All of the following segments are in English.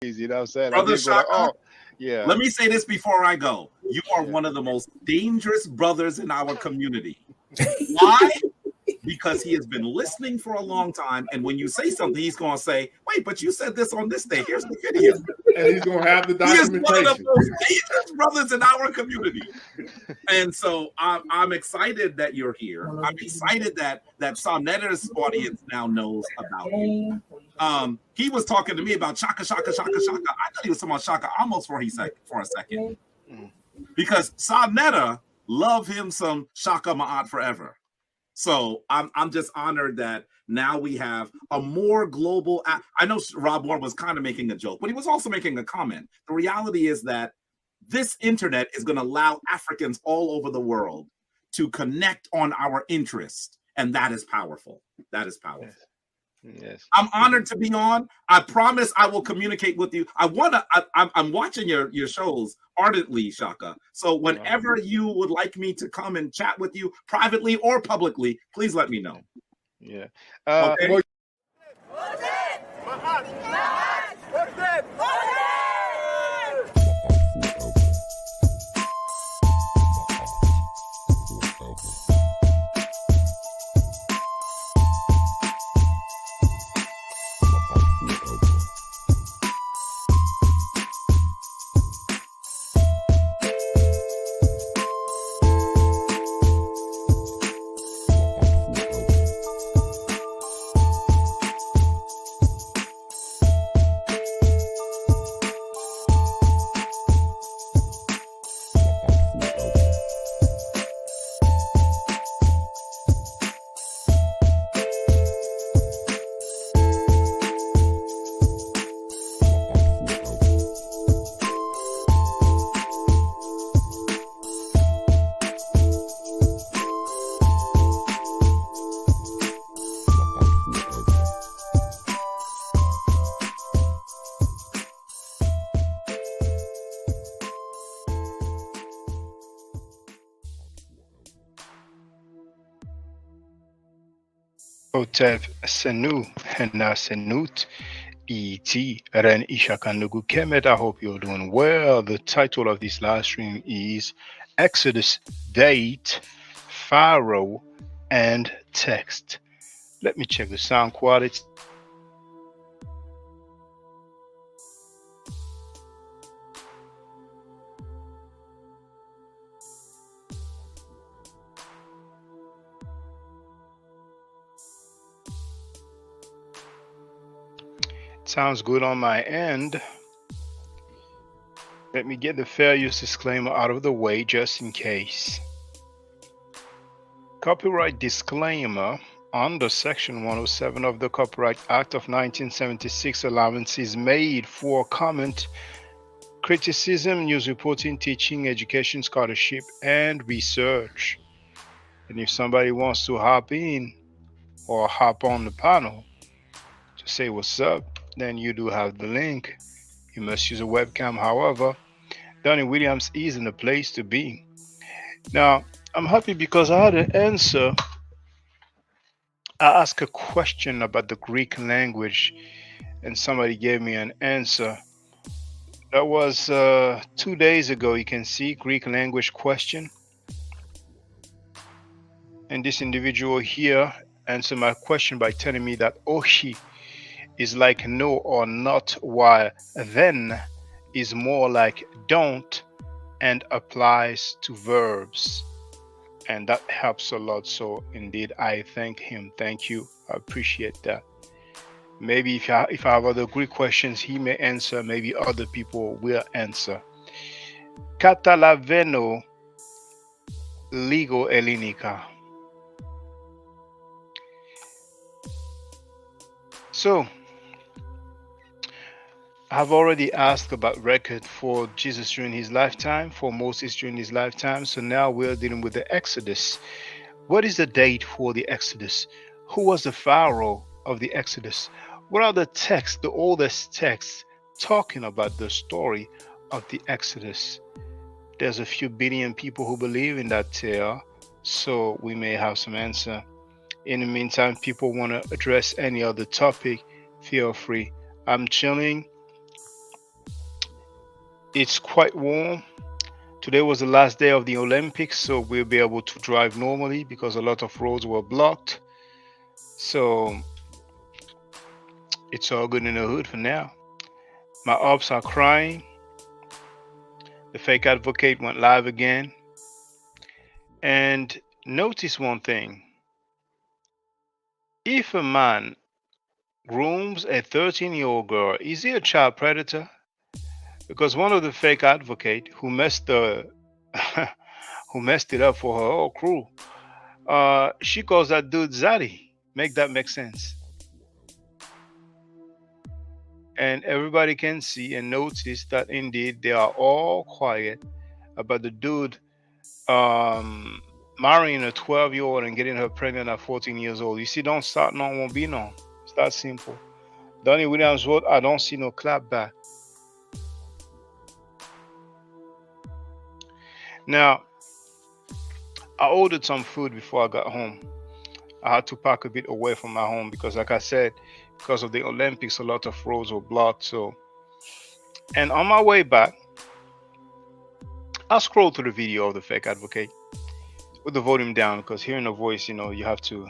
You know what I'm saying? I Brother did go like, Shaka, oh, yeah. let me say this before I go. You are Yeah. one of the most dangerous brothers in our community. Why? Because he has been listening for a long time, and when you say something, he's going to say, "Wait, but you said this on this day. Here's the video." And he's going to have the He is one of the documentation. most dangerous brothers in our community. And so I'm excited that you're here. I'm excited that Soneta's audience now knows about you. He was talking to me about Shaka, Shaka, Shaka, Shaka. I thought he was talking about Shaka almost for a second. Because Soneta love him some Shaka Ma'at forever. So I'm just honored that now we have a more global. I know Rob Moore was kind of making a joke, but he was also making a comment. The reality is that this internet is going to allow Africans all over the world to connect on our interest, and that is powerful. That is powerful. Yes. I'm honored to be on. I promise I will communicate with you. I'm watching your shows ardently, Shaka. So whenever you would like me to come and chat with you privately or publicly, please let me know. Yeah. Okay. Hotep Senu Hena Senut ET Ren Ishakanugu Kemet. I hope you're doing well. The title of this live stream is Exodus Date, Pharaoh, and Text. Let me check the sound quality. Sounds good on my end. Let me get the fair use disclaimer out of the way just in case. Copyright disclaimer. Under Section 107 of the Copyright Act of 1976, allowance is made for comment, criticism, news reporting, teaching, education, scholarship, and research. And if somebody wants to hop in or hop on the panel to say what's up, then you do have the link. You must use a webcam. However, Donnie Williams isn't the place to be. Now, I'm happy because I had an answer. I asked a question about the Greek language and somebody gave me an answer. That was 2 days ago. You can see Greek language question. And this individual here answered my question by telling me that Oshi is like no or not, while then is more like don't and applies to verbs. And that helps a lot. So indeed, I thank him. Thank you. I appreciate that. Maybe if I have other Greek questions, he may answer. Maybe other people will answer. Catalaveno Ligo Elinica. So, I've already asked about record for Jesus during his lifetime, for Moses during his lifetime. So now we're dealing with the Exodus. What is the date for the Exodus? Who was the Pharaoh of the Exodus? What are the texts, the oldest texts, talking about the story of the Exodus? There's a few billion people who believe in that tale, so we may have some answer. In the meantime, people want to address any other topic, feel free. I'm chilling. It's quite warm. Today was the last day of the Olympics, so we'll be able to drive normally because a lot of roads were blocked. So it's all good in the hood for now. My ops are crying. The fake advocate went live again. And notice one thing: if a man grooms a 13-year-old girl, is he a child predator? Because one of the fake advocate who messed the who messed it up for her whole crew, she calls that dude Zaddy. Make that make sense? And everybody can see and notice that indeed they are all quiet about the dude um, marrying a 12-year-old and getting her pregnant at 14 years old. You see, don't start, none won't be none. It's that simple. Donnie Williams wrote, I don't see no clap back. Now, I ordered some food before I got home. I had to park a bit away from my home because, like I said, because of the Olympics, a lot of roads were blocked. So, and on my way back, I scrolled through the video of the fake advocate with the volume down because hearing a voice, you have to.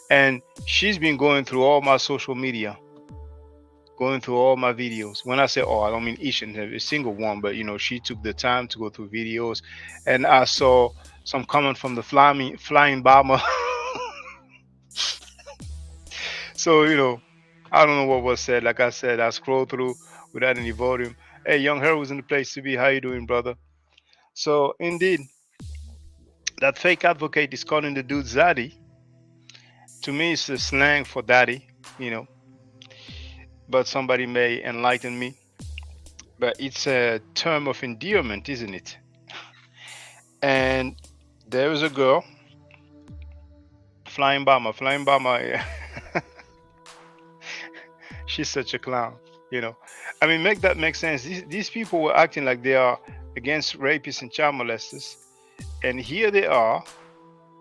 And she's been going through all my social media, going through all my videos. When I say all, I don't mean each and every single one, but she took the time to go through videos, and I saw some comment from the flying bomber. So I don't know what was said. Like I said, I scrolled through without any volume. Hey, Young Her was in the place to be. How you doing, brother? So indeed, that fake advocate is calling the dude Zaddy. To me, it's a slang for daddy, but somebody may enlighten me. But it's a term of endearment, isn't it? And there is a girl, Flying Bomber. Flying Bomber, she's such a clown, I mean, make that make sense. These people were acting like they are against rapists and child molesters. And here they are,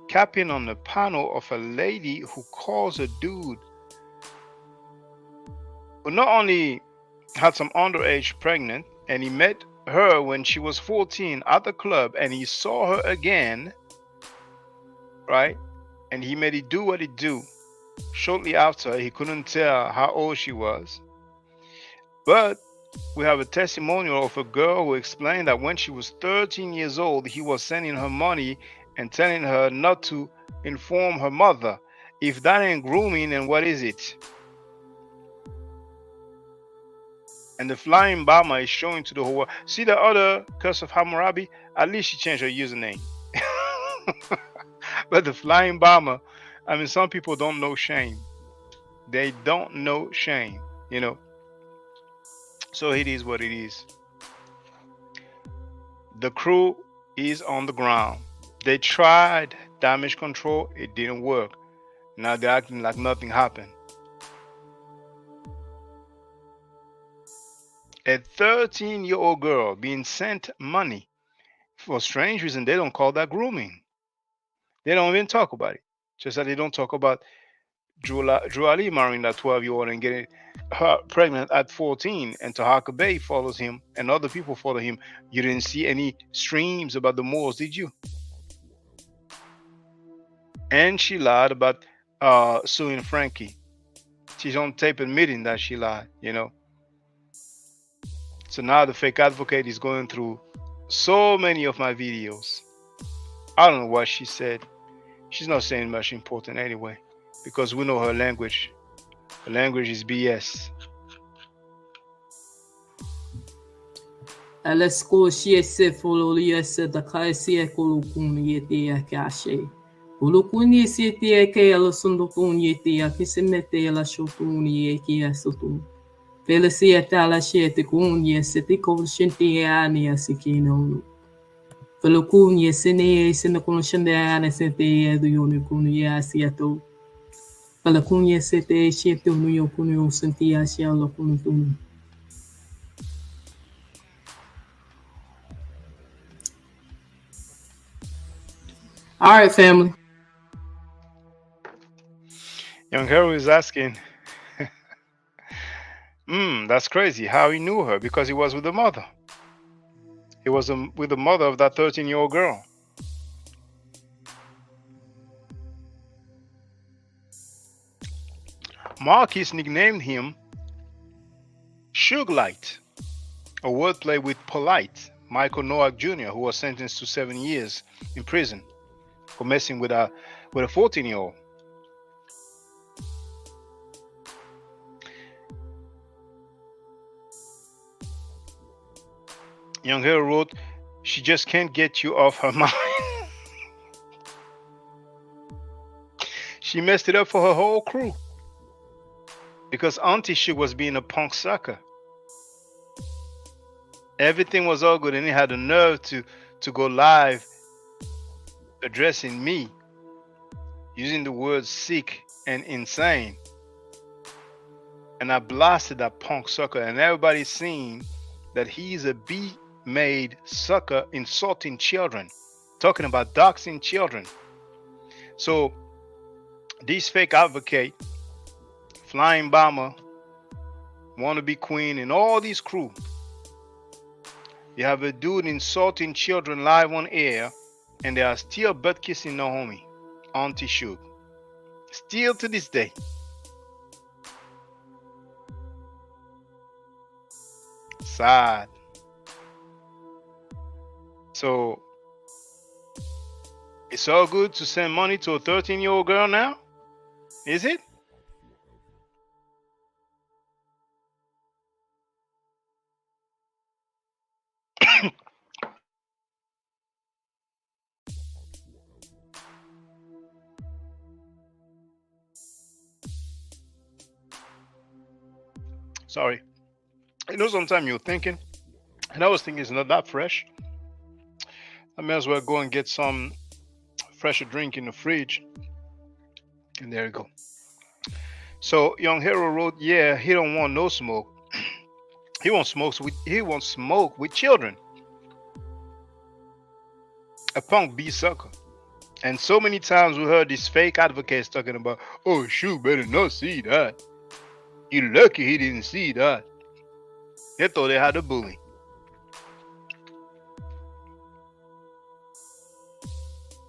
capping on the panel of a lady who calls a dude who not only had some underage pregnant, and he met her when she was 14 at the club, and he saw her again, right? And he made it do what it do. Shortly after, he couldn't tell how old she was. But we have a testimonial of a girl who explained that when she was 13 years old, he was sending her money and telling her not to inform her mother. If that ain't grooming, then what is it? And the flying bomber is showing to the whole world. See the other Curse of Hammurabi? At least she changed her username. But the flying bomber, I mean, some people don't know shame. They don't know shame, So it is what it is. The crew is on the ground. They tried damage control. It didn't work. Now they're acting like nothing happened. A 13-year-old girl being sent money for strange reason. They don't call that grooming. They don't even talk about it. Just that they don't talk about Drew Ali marrying that 12-year-old and getting her pregnant at 14, and Tahaka Bay follows him and other people follow him. You didn't see any streams about the Moors, did you? And she lied about suing Frankie. She's on tape admitting that she lied, So now the fake advocate is going through so many of my videos. I don't know what she said. She's not saying much important anyway, because we know her language. Her language is BS. Alasko she se fololia se da kai se kolukuni yeti akashe. Ulukuni se te ke ala sundukuni yeti akisemete ala shotuni eki asotu. Felicia tala she te kunya se te kolshenti ani asikino. Felukuni sene sene kolshende ani se te edu yoni kuni asiato. Felukuni se te she te unu yokuni senti asia lokuni tunu. All right, family. Young Hero is asking, That's crazy. How he knew her? Because he was with the mother. He was with the mother of that 13-year-old girl. Marcus nicknamed him Suge Light, a wordplay with polite Michael Nowak Jr., who was sentenced to 7 years in prison for messing with a 14-year-old. Young Hero wrote, "She just can't get you off her mind." She messed it up for her whole crew because Auntie Suge was being a punk sucker. Everything was all good, and he had the nerve to go live addressing me using the words sick and insane. And I blasted that punk sucker, and everybody's seen that he's a B-made sucker insulting children, talking about doxing children. So these fake advocate, Flying Bomber, Wannabe Queen, and all these crew, you have a dude insulting children live on air, and they are still butt kissing Naomi, Auntie Suge. Still to this day. Sad. So it's all good to send money to a 13-year-old girl now? Is it? Sorry. Sometimes you're thinking, and I was thinking it's not that fresh. I may as well go and get some fresher drink in the fridge. And there you go. So Young Hero wrote, yeah, he don't want no smoke. He won't smoke with children. A punk B sucker. And so many times we heard these fake advocates talking about, oh shoot, better not see that. You lucky he didn't see that. They thought they had a bully.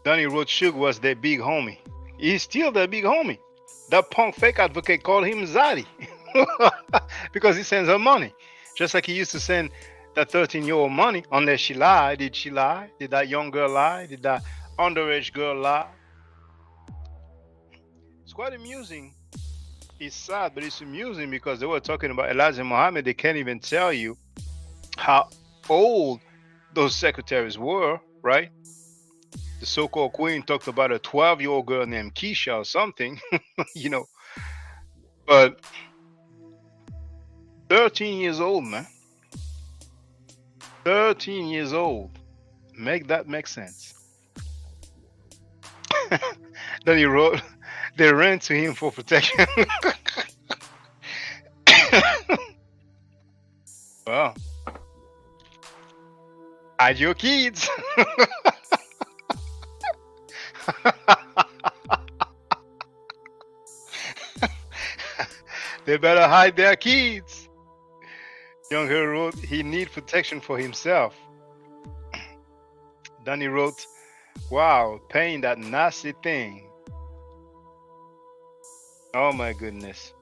Donnie wrote Suge was their big homie. He's still their big homie. That punk fake advocate called him Zaddy because he sends her money. Just like he used to send that 13-year-old money, unless she lied. Did she lie? Did that young girl lie? Did that underage girl lie? It's quite amusing. It's sad, but it's amusing because they were talking about Elijah Muhammad. They can't even tell you how old those secretaries were, right? The so-called queen talked about a 12-year-old girl named Keisha or something, But 13 years old, man. 13 years old. Make that make sense. Then he wrote, they ran to him for protection. Well, hide your kids. They better hide their kids. Young Hero wrote, he need protection for himself. Danny wrote, wow, paying that nasty thing. Oh my goodness.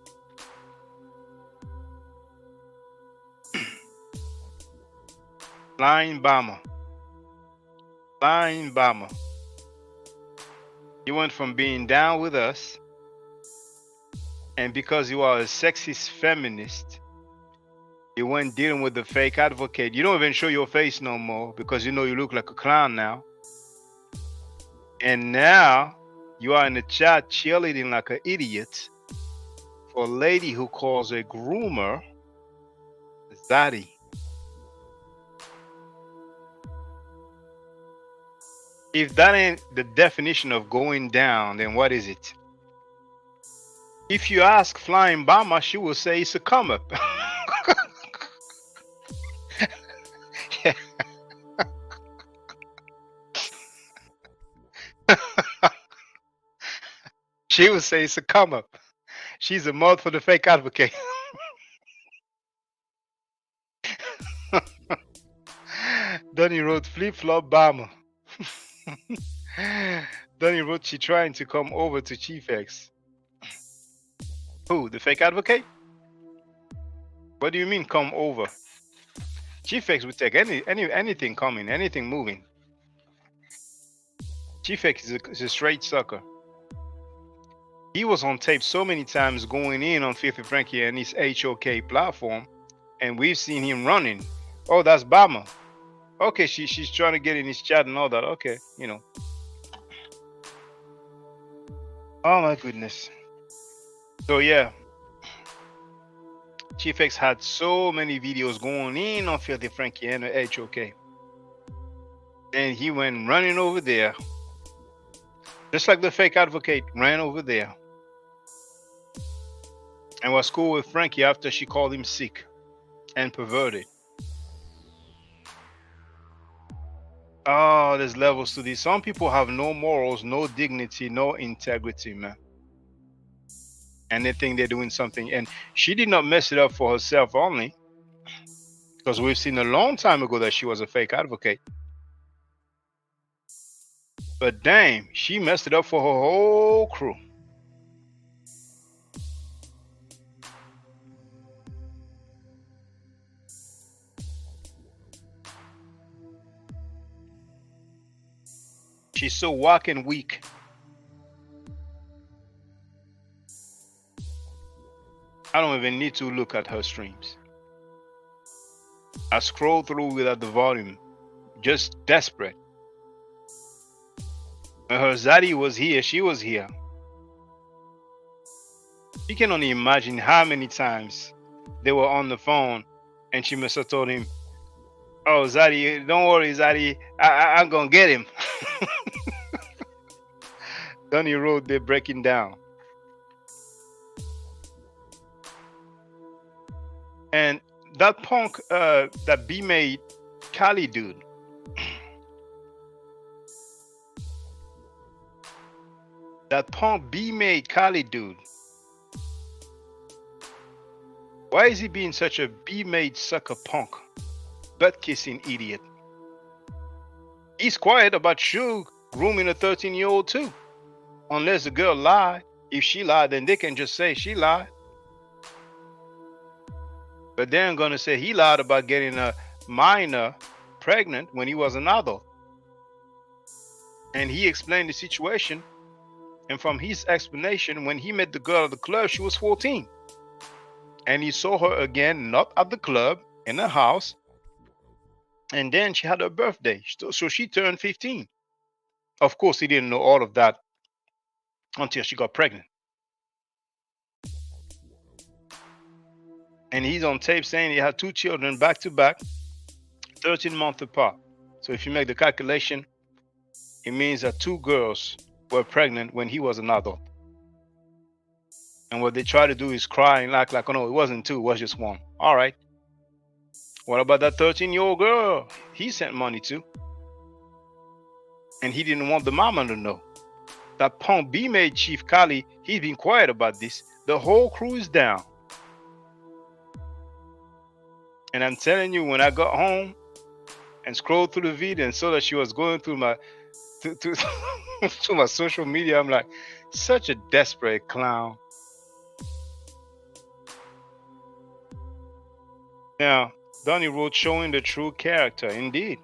Flying Bomber. Flying Bomber. You went from being down with us, and because you are a sexist feminist, you went dealing with the fake advocate. You don't even show your face no more because you know you look like a clown now. And now you are in the chat cheerleading like an idiot for a lady who calls a groomer Zaddy. If that ain't the definition of going down, then what is it? If you ask Flying Bomber, she will say it's a come up. She will say it's a come up. She's a mouth for the fake advocate. Donnie wrote flip flop bomber. Donnie wrote she trying to come over to Chief X. Who? The fake advocate? What do you mean come over? Chief X would take anything coming, anything moving. Chief X is a straight sucker. He was on tape so many times going in on Filthy Frankie and his HOK platform, and we've seen him running. Oh, that's Bama. Okay, she's trying to get in his chat and all that. Okay, you know. Oh my goodness. So yeah, Chief X had so many videos going in on Filthy Frankie and the HOK. And he went running over there. Just like the fake advocate ran over there. And was cool with Frankie after she called him sick and perverted. Oh, there's levels to this. Some people have no morals, no dignity, no integrity, man. And they think they're doing something. And she did not mess it up for herself only, because we've seen a long time ago that she was a fake advocate. But damn, she messed it up for her whole crew. She's so walking weak. I don't even need to look at her streams. I scroll through without the volume, just desperate. When her zaddy was here, she was here. You can only imagine how many times they were on the phone and she must have told him, oh, Zaddy, don't worry, Zaddy, I'm gonna get him. Donnie Road, they're breaking down. And that punk, that B-made Cali dude, that punk B-made Cali dude, why is he being such a B-made sucker punk, butt-kissing idiot? He's quiet about Suge grooming a 13-year-old too. Unless the girl lied. If she lied, then they can just say she lied. But they're going to say he lied about getting a minor pregnant when he was an adult. And he explained the situation. And from his explanation, when he met the girl at the club, she was 14. And he saw her again, not at the club, in the house. And then she had her birthday. So she turned 15. Of course, he didn't know all of that until she got pregnant. And he's on tape saying he had 2 children back to back, 13 months apart. So if you make the calculation, it means that 2 girls were pregnant when he was an adult. And what they try to do is cry and act like, oh no, it wasn't 2, it was just 1. All right. What about that 13-year-old girl he sent money to? And he didn't want the mama to know. That punk B-made Chief Kali, he's been quiet about this. The whole crew is down. And I'm telling you, when I got home and scrolled through the video and saw that she was going through my to my social media, I'm like, such a desperate clown. Now, Donnie wrote showing the true character. Indeed.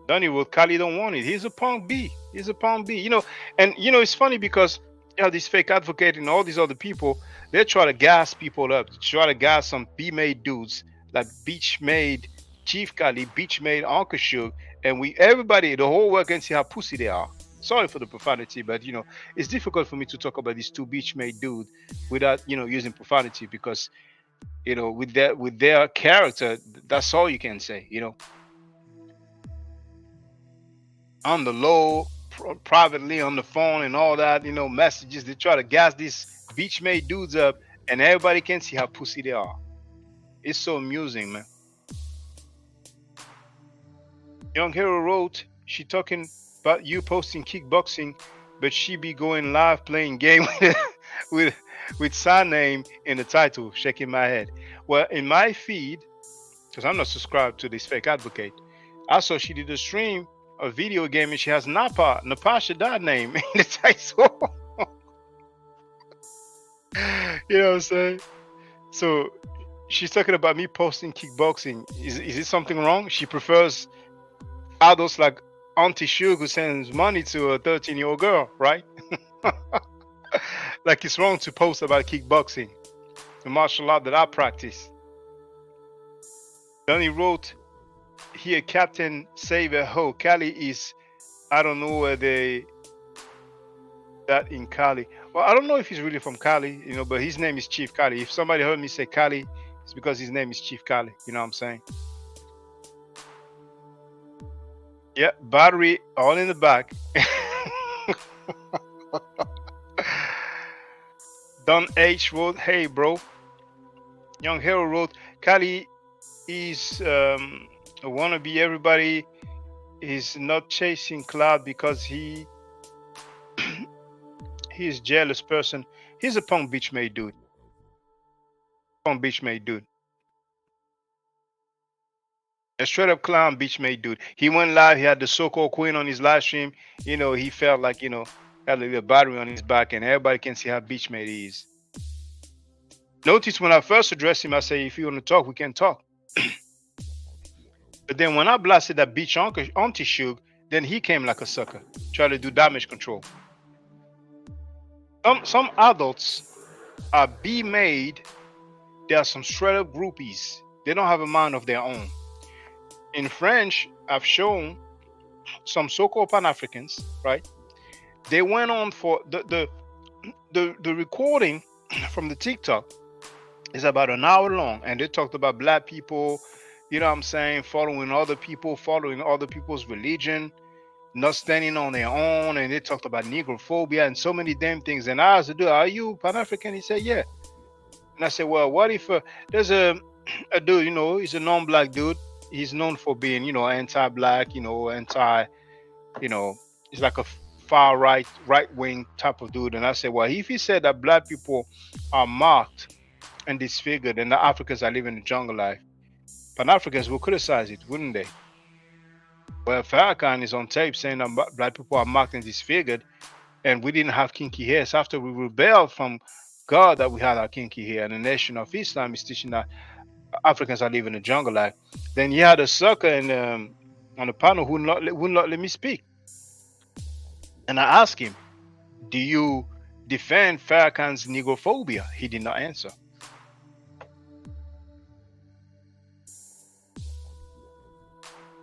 Donnie wrote Kali don't want it. He's a punk B. He's a punk B. You know, and you know, it's funny because you know, these fake advocates and all these other people, they try to gas people up, try to gas some B-made dudes like Beach-made Chief Kali, Beach-made Uncle Suge, and everybody, the whole world can see how pussy they are. Sorry for the profanity, but you know, it's difficult for me to talk about these 2 Beach-made dudes without, you know, using profanity because, you know, with their character, that's all you can say, you know. On the low, privately on the phone and all that, you know, messages, they try to gas these Beach-made dudes up and everybody can see how pussy they are. It's so amusing, man. Young Hero wrote, she talking about you posting kickboxing, but she be going live playing game with sign name in the title, shaking my head. Well, in my feed, because I'm not subscribed to this fake advocate. I saw she did a stream, a video game, and she has Napasha, that name in the title. You know what I'm saying? So she's talking about me posting kickboxing. Is it something wrong? She prefers adults like Auntie Shug who sends money to a 13-year-old girl, right? Like it's wrong to post about kickboxing, the martial art that I practice. Then he wrote here, Captain Saver Ho. Cali is, I don't know where they, that in Cali. Well, I don't know if he's really from Cali, you know, but his name is Chief Cali. If somebody heard me say Cali, it's because his name is Chief Cali. You know what I'm saying? Yeah, battery all in the back. Don H wrote, hey bro. Young Hero wrote, Cali is a wannabe. Everybody is not chasing cloud because he is jealous person. He's a Palm Beach made dude. Palm Beach made dude. A straight up clown beach made dude. He went live. He had the so-called queen on his live stream. You know, he felt like, you know, had a little battery on his back, and everybody can see how beach made he is. Notice when I first addressed him, I say, if you want to talk, we can talk. But then when I blasted that beach auntie Shug, then he came like a sucker, try to do damage control. Some adults are B-made. There are some straight up groupies. They don't have a mind of their own. In French, I've shown some so-called Pan-Africans, right? They went on for the recording from the TikTok is about an hour long, and they talked about black people, you know what I'm saying, following other people, following other people's religion, not standing on their own, and they talked about negrophobia and so many damn things. And I asked the dude, are you Pan-African? He said, yeah. And I said, well, what if there's a dude, you know, he's a non-black dude. He's known for being, you know, anti-black, you know, you know, he's like a far right-wing type of dude. And I said, well, if he said that black people are mocked and disfigured and the Africans are living the jungle life, Pan-Africans will criticize it, wouldn't they? Well, Farrakhan is on tape saying that black people are mocked and disfigured, and we didn't have kinky hair. It's after we rebelled from God that we had our kinky hair, and the Nation of Islam is teaching that Africans are living the jungle life. Then you had a sucker on the panel who would not let me speak. And I asked him, do you defend Farrakhan's negrophobia? He did not answer.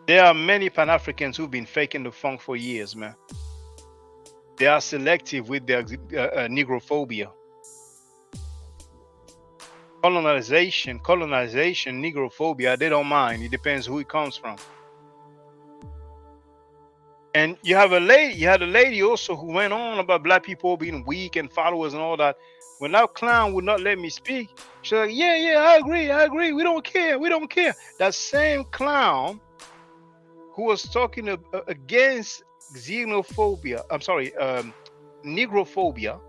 There are many Pan-Africans who've been faking the funk for years, man. They are selective with their negrophobia. Colonization, negrophobia, they don't mind. It depends who it comes from. And you had a lady also who went on about black people being weak and followers and all that. When that clown would not let me speak, she's like, yeah, I agree. We don't care. That same clown who was talking against xenophobia, negrophobia,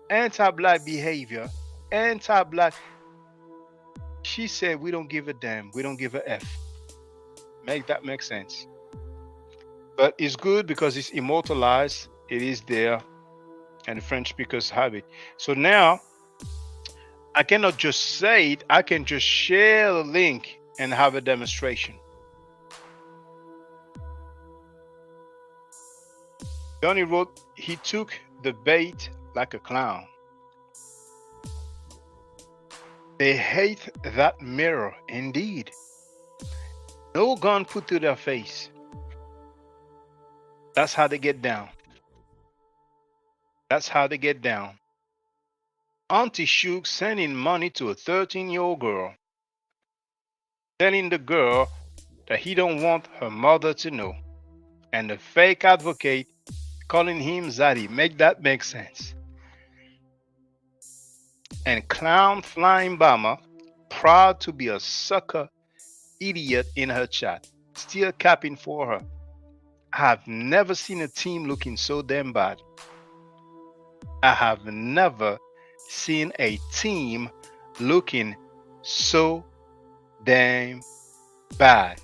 anti-black behavior, anti-black, she said, we don't give a damn. We don't give a F. Make that make sense. But it's good because it's immortalized. It is there. And the French speakers have it. So now, I cannot just say it. I can just share the link and have a demonstration. Johnny wrote, he took the bait like a clown. They hate that mirror, indeed. No gun put to their face. That's how they get down. Auntie Shug sending money to a 13-year-old girl, telling the girl that he don't want her mother to know. And the fake advocate calling him Zaddy. Make that make sense. And clown flying bomber, proud to be a sucker idiot in her chat, still capping for her. I've never seen a team looking so damn bad. I have never seen a team looking so damn Bad.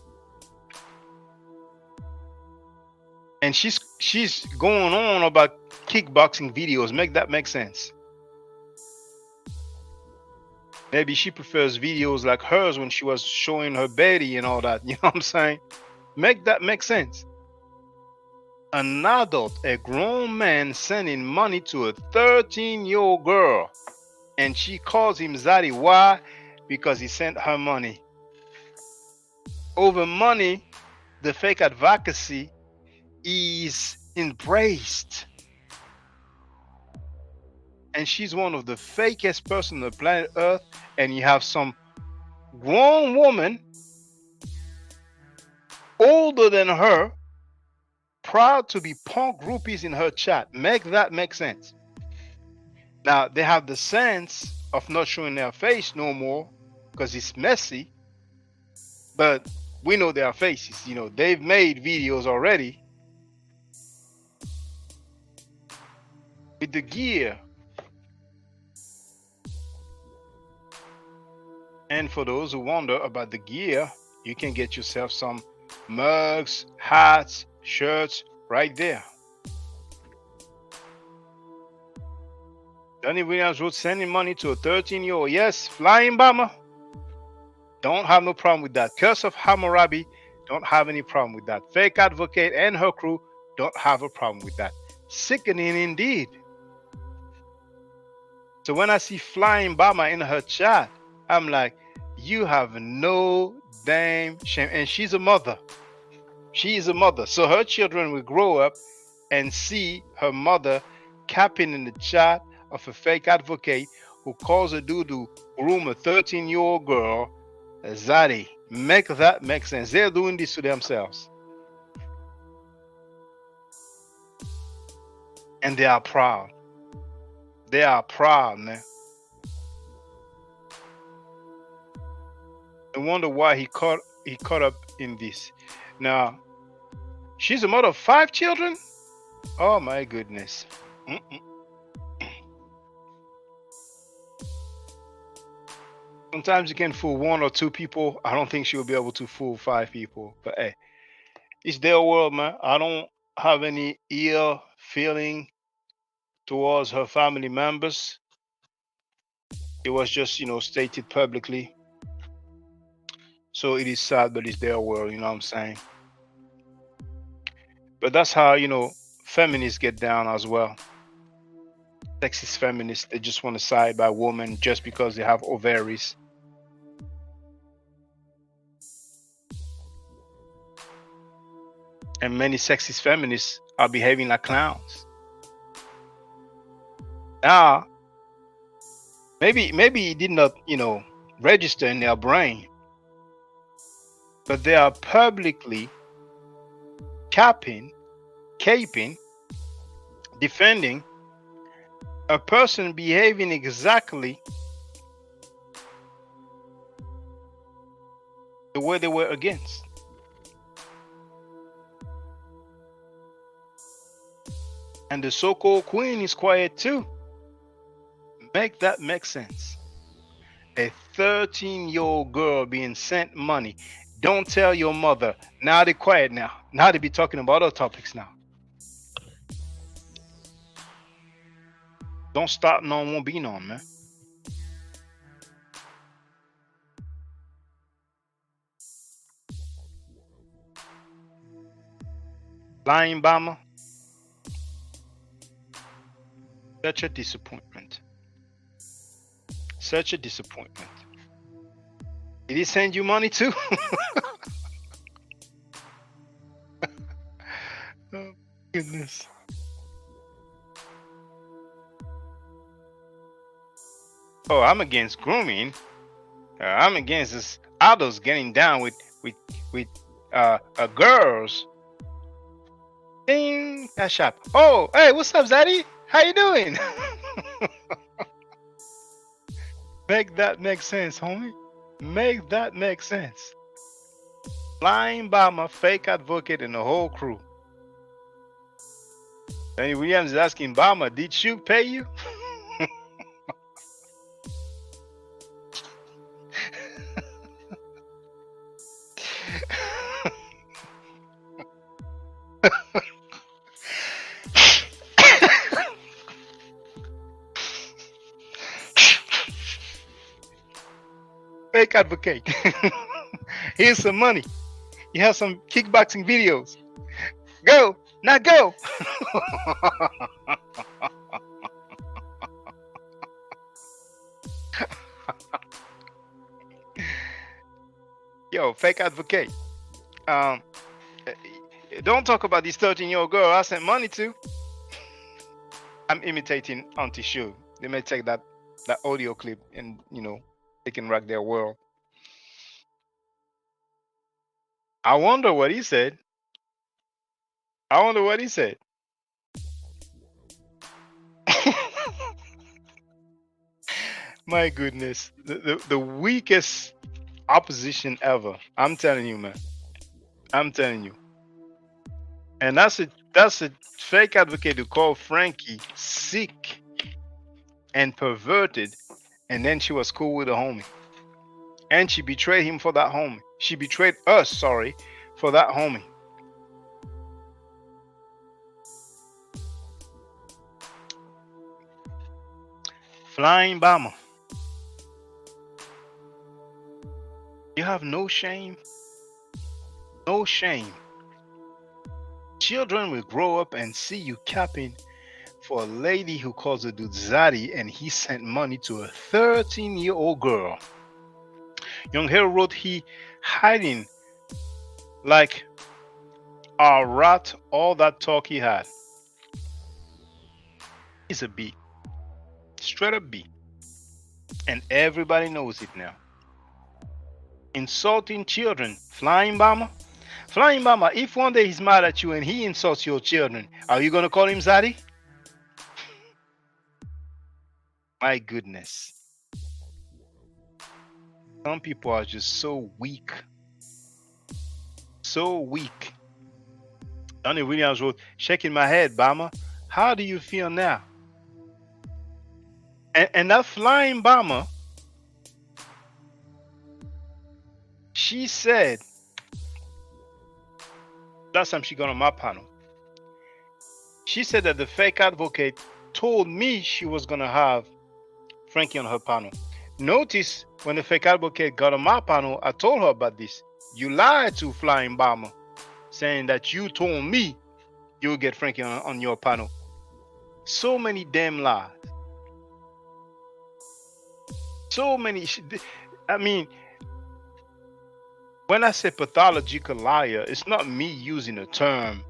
And she's going on about kickboxing videos. Make that make sense. Maybe she prefers videos like hers when she was showing her belly and all that. You know what I'm saying? Make that make sense. An adult, a grown man, sending money to a 13-year-old girl, and she calls him Zaddy. Why? Because he sent her money. Over money, the fake advocacy is embraced. And she's one of the fakest person on the planet Earth. And you have some grown woman older than her proud to be punk groupies in her chat. Make that make sense. Now they have the sense of not showing their face no more because it's messy, but we know their faces. You know, they've made videos already with the gear. And for those who wonder about the gear, you can get yourself some mugs, hats, shirts right there. Donnie Williams wrote, sending money to a 13-year-old. Yes, flying bomber. Don't have no problem with that. Curse of Hammurabi, don't have any problem with that. Fake advocate and her crew don't have a problem with that. Sickening indeed. So when I see flying bomber in her chat, I'm like, you have no damn shame. And she's a mother. She is a mother. So her children will grow up and see her mother capping in the chat of a fake advocate who calls a dude to groom a 13-year-old girl, Zaddy. Make that make sense. They're doing this to themselves. And they are proud. They are proud, man. I wonder why he caught up in this. Now, she's a mother of 5 children. Oh my goodness. Sometimes you can fool 1 or 2 people. I don't think she'll be able to fool 5 people. But hey, it's their world, man. I don't have any ill feeling towards her family members. It was just, stated publicly. So it is sad, but it's their world, you know what I'm saying? But that's how, feminists get down as well. Sexist feminists, they just want to side by women just because they have ovaries. And many sexist feminists are behaving like clowns. Now, maybe it did not, register in their brain. But they are publicly caping, defending a person behaving exactly the way they were against. And the so-called queen is quiet too. Make that make sense. A 13-year-old girl being sent money. Don't tell your mother. Now they're quiet now. Now they be talking about other topics now. Don't start none, won't be none, man. Lying bomber. Such a disappointment. Such a disappointment. Did he send you money too? Oh, goodness. Oh, I'm against grooming. I'm against this adults getting down with girls. Ding, cash up. Oh, hey, what's up, Zaddy? How you doing? Make that make sense, homie. Make that make sense. Flying bomber, fake advocate, and the whole crew. Danny Williams is asking Bama, did she pay you? fake advocate. Here's some money. You have some kickboxing videos. Go, now go. Yo, fake advocate. Um, don't talk about this 13-year-old girl I sent money to. I'm imitating Auntie Shu. They may take that audio clip and they can rock their world. I wonder what he said. My goodness, the weakest opposition ever. I'm telling you, man. I'm telling you. And that's a fake advocate who called Frankie sick and perverted, and then she was cool with a homie. And she betrayed him for that homie. She betrayed us, sorry, for that homie. Flying bomber. You have no shame. No shame. Children will grow up and see you capping for a lady who calls a dude Zaddy, and he sent money to a 13-year-old girl. Young Hero wrote he hiding like a rat all that talk he had. He's a B. Straight up B. And everybody knows it now. Insulting children. Flying bomber. Flying bomber, if one day he's mad at you and he insults your children, are you going to call him Zaddy? My goodness. Some people are just so weak. So weak. Donnie Williams wrote, shaking my head, bomber. How do you feel now? And that flying bomber, she said, last time she got on my panel, she said that the fake advocate told me she was going to have Frankie on her panel. Notice when the fake advocate got on my panel, I told her about this. You lied to Flying Bomber, saying that you told me you would get Frankie on your panel. So many damn lies. So many. I mean, when I say pathological liar, it's not me using a term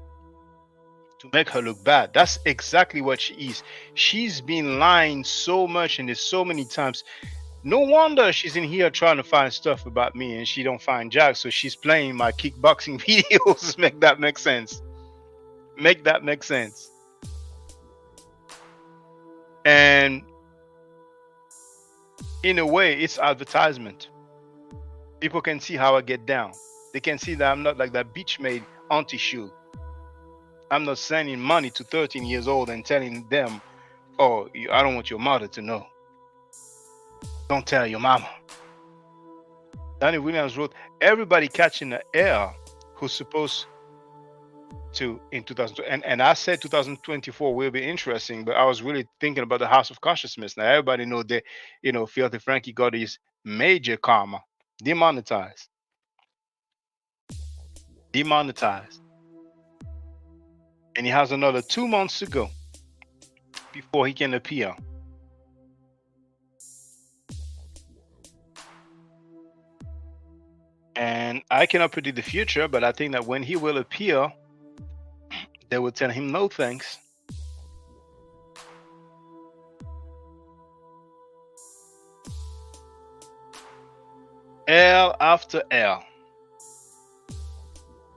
to make her look bad. That's exactly what she is. She's been lying so much and there's so many times. No wonder she's in here trying to find stuff about me and she don't find jack. So she's playing my kickboxing videos. Make that make sense. Make that make sense. And in a way, it's advertisement. People can see how I get down. They can see that I'm not like that beach maid auntie shoe. I'm not sending money to 13 years old and telling them, oh, I don't want your mother to know. Don't tell your mama. Danny Williams wrote, everybody catching the air who's supposed to in 2000. And I said 2024 will be interesting, but I was really thinking about the House of Consciousness. Now everybody know that, Filthy Frankie got his major karma. Demonetized. And he has another 2 months to go before he can appear. And I cannot predict the future, but I think that when he will appear, they will tell him no thanks. L after L.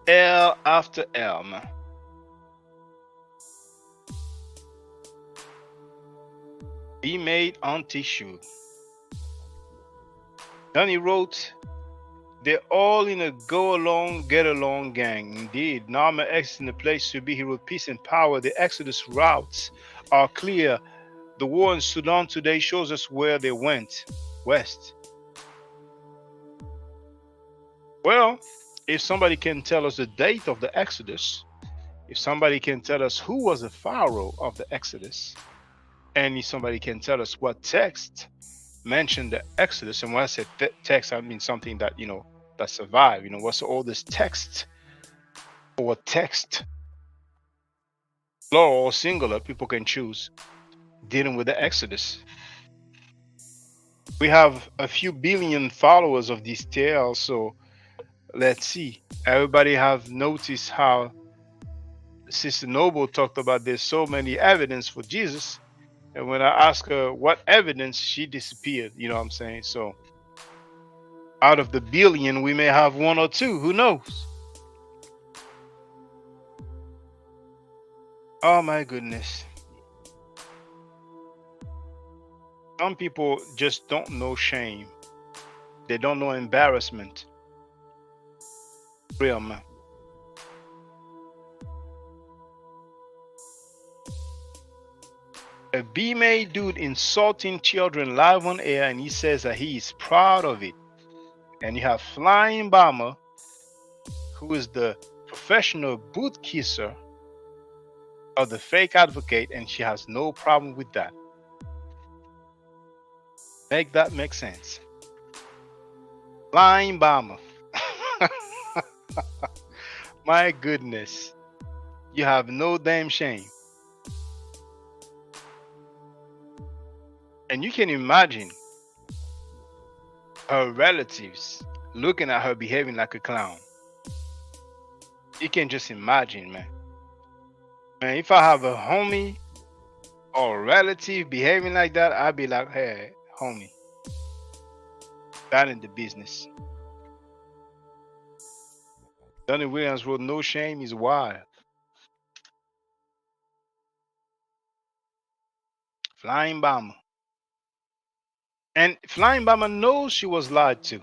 L after L, man. Be made on tissue. Then he wrote, they're all in a go along, get along gang. Indeed, Nama X is in the place to be. He wrote, peace and power. The Exodus routes are clear. The war in Sudan today shows us where they went. West. Well, if somebody can tell us the date of the Exodus, if somebody can tell us who was the Pharaoh of the Exodus, and if somebody can tell us what text mention the Exodus, and when I said text, I mean something that that survived. What's the oldest text or text, plural or singular? People can choose dealing with the Exodus. We have a few billion followers of this tale, so let's see. Everybody have noticed how Sister Noble talked about there's so many evidence for Jesus. And when I asked her what evidence, she disappeared. You know what I'm saying? So out of the billion, we may have one or two. Who knows? Oh my goodness. Some people just don't know shame. They don't know embarrassment. Real man. A B-made dude insulting children live on air, and he says that he is proud of it. And you have Flying Bomber, who is the professional boot kisser of the fake advocate, and she has no problem with that. Make that make sense. Flying Bomber. My goodness. You have no damn shame. And you can imagine her relatives looking at her behaving like a clown. You can just imagine, man. Man, if I have a homie or a relative behaving like that, I'd be like, hey, homie, that in the business. Donnie Williams wrote, no shame is wild. Flying Bomber. And Flying Bomber knows she was lied to.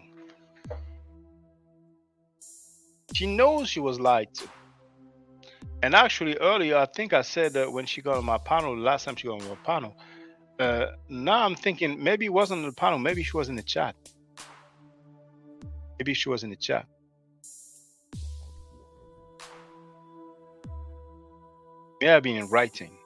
She knows she was lied to. And actually, earlier, I think I said that when she got on my panel, last time she got on my panel, now I'm thinking maybe it wasn't on the panel, maybe she was in the chat. Maybe she was in the chat. May have been in writing.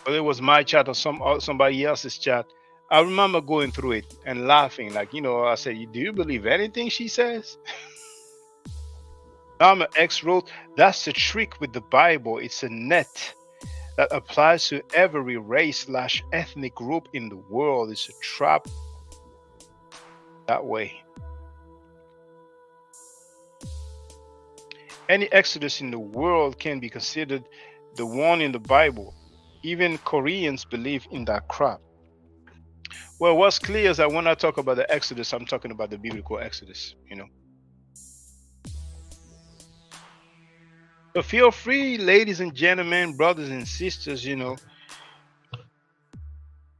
Whether it was my chat or somebody else's chat, I remember going through it and laughing. Like, I said, do you believe anything she says? Dharma X wrote, that's the trick with the Bible. It's a net that applies to every race/ethnic group in the world. It's a trap that way. Any Exodus in the world can be considered the one in the Bible. Even Koreans believe in that crap. Well, what's clear is that when I talk about the Exodus, I'm talking about the biblical Exodus, So feel free, ladies and gentlemen, brothers and sisters,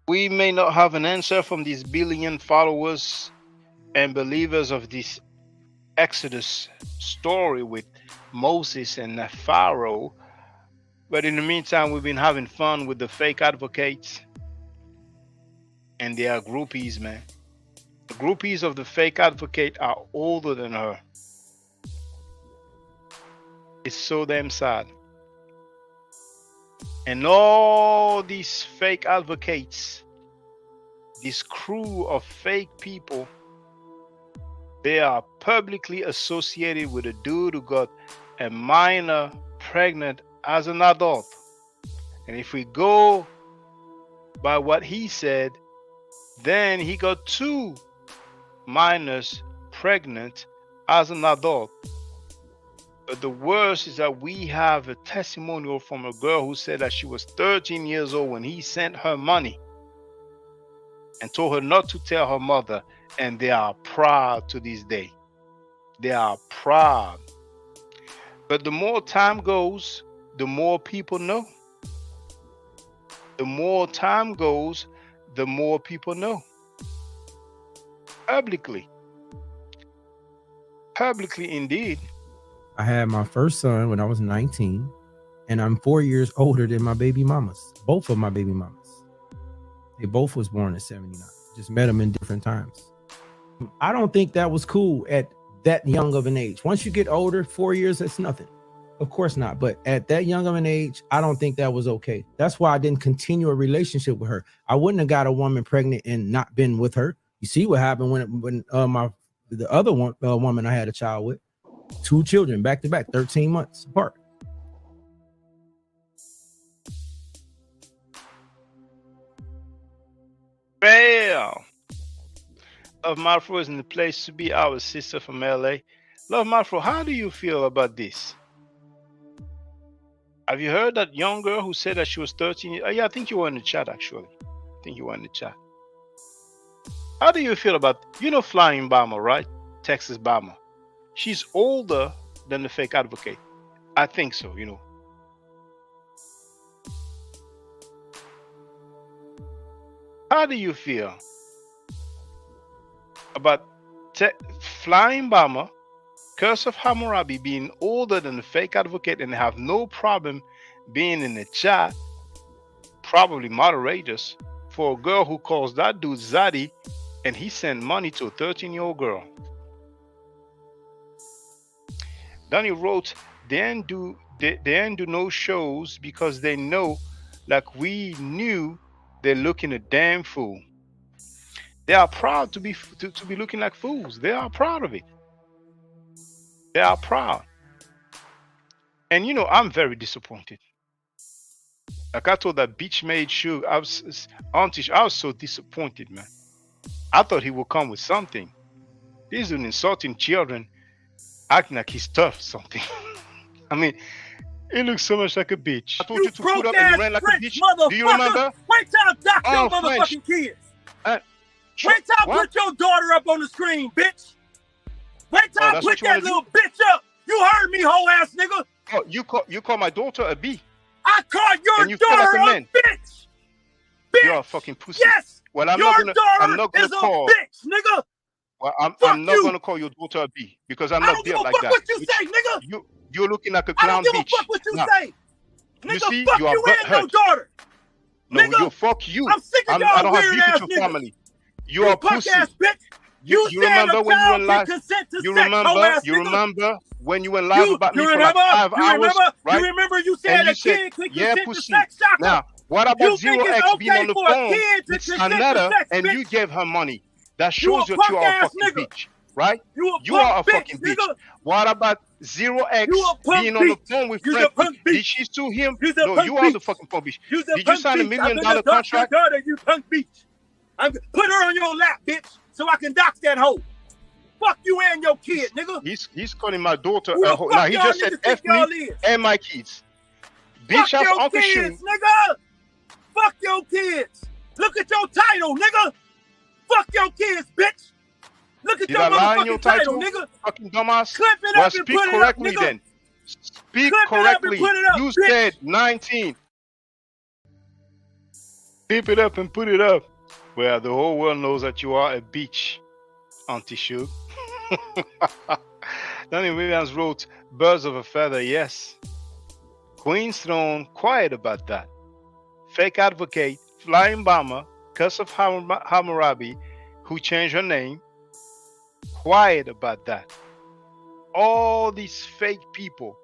we may not have an answer from these billion followers and believers of this Exodus story with Moses and Pharaoh. But in the meantime, we've been having fun with the fake advocates and their groupies, man. The groupies of the fake advocate are older than her. It's so damn sad. And all these fake advocates, this crew of fake people, they are publicly associated with a dude who got a minor pregnant as an adult. And if we go by what he said, then he got 2 minors pregnant as an adult. But the worst is that we have a testimonial from a girl who said that she was 13 years old when he sent her money and told her not to tell her mother, and they are proud to this day. They are proud. But the more time goes, the more people know. The more time goes, the more people know. Publicly. Publicly indeed. I had my first son when I was 19, and I'm 4 years older than my baby mamas. Both of my baby mamas. They both was born in 79. Just met them in different times. I don't think that was cool at that young of an age. Once you get older, 4 years, that's nothing. Of course not. But at that young of an age, I don't think that was okay. That's why I didn't continue a relationship with her. I wouldn't have got a woman pregnant and not been with her. You see what happened when the other woman I had a child with, 2 children back to back, 13 months apart. Well, Love Malfro is in the place to be, our sister from LA. Love Malfro, how do you feel about this? Have you heard that young girl who said that she was 13? Yeah, I think you were in the chat, actually. I think you were in the chat. How do you feel about, Flying Bomber, right? Texas Bomber. She's older than the fake advocate. I think so, How do you feel about Flying Bomber, Curse of Hammurabi being older than the fake advocate and have no problem being in the chat, probably moderators, for a girl who calls that dude Zaddy and he sent money to a 13-year-old girl? Daniel wrote, they ain't do no shows because they know, like we knew, they're looking a damn fool. They are proud to be looking like fools. They are proud of it. They are proud. And I'm very disappointed. Like I told that bitch made sure I was so disappointed, man. I thought he would come with something. He's doing insulting children, acting like he's tough or something. I mean, he looks so much like a bitch. I told you to put up and you ran like a bitch. Do you remember? Wait till I dock your motherfucking kids. Wait till I put your daughter up on the screen, bitch. Wait till I put that little bitch up. You heard me, hoe ass nigga. Oh, you call my daughter a B. I called your daughter a bitch. You're a fucking pussy. Yes. Well, I'm not gonna call. Bitch, nigga. Well, I'm not gonna call your daughter a B because I'm not built like that. I don't give a fuck what you say, nigga. You're looking like a clown bitch. I don't give a fuck what you say. Nigga, you see, fuck you are you and your daughter. No, nigga, fuck you. I'm sick of y'all I don't have beef ass with your family. You are pussy. Ass bitch. You remember when you went live? You remember when you went live about me for like 5 hours, right? You remember you said a kid could consent to sex, Shaka? Now, what about 0x being on the phone with Sanetta and you gave her money? That shows that you are a fucking bitch, right? You are a fucking bitch. What about 0x being on the phone with Frank? Did she sue him? No, you are the fucking punk bitch. Did you sign $1 million contract? You punk bitch. Put her on your lap, bitch, so I can dox that hoe. Fuck you and your kid, nigga. He's calling my daughter a hoe. Now he just said F me and my kids. Bitch ass Uncle Shoe. Nigga. Fuck your kids. Look at your title, nigga. Fuck your kids, bitch. Look at your motherfucking title, nigga. Fucking dumbass. Clip it up and speak put correctly it up, nigga. then. Speak correctly. You said 19. Clip it up and put it up. Well, the whole world knows that you are a bitch, Auntie Shoe. Danny Williams wrote, birds of a feather, yes. Queen's Throne, quiet about that. Fake advocate, Flying Bomber, Curse of Hammurabi, who changed her name, quiet about that. All these fake people,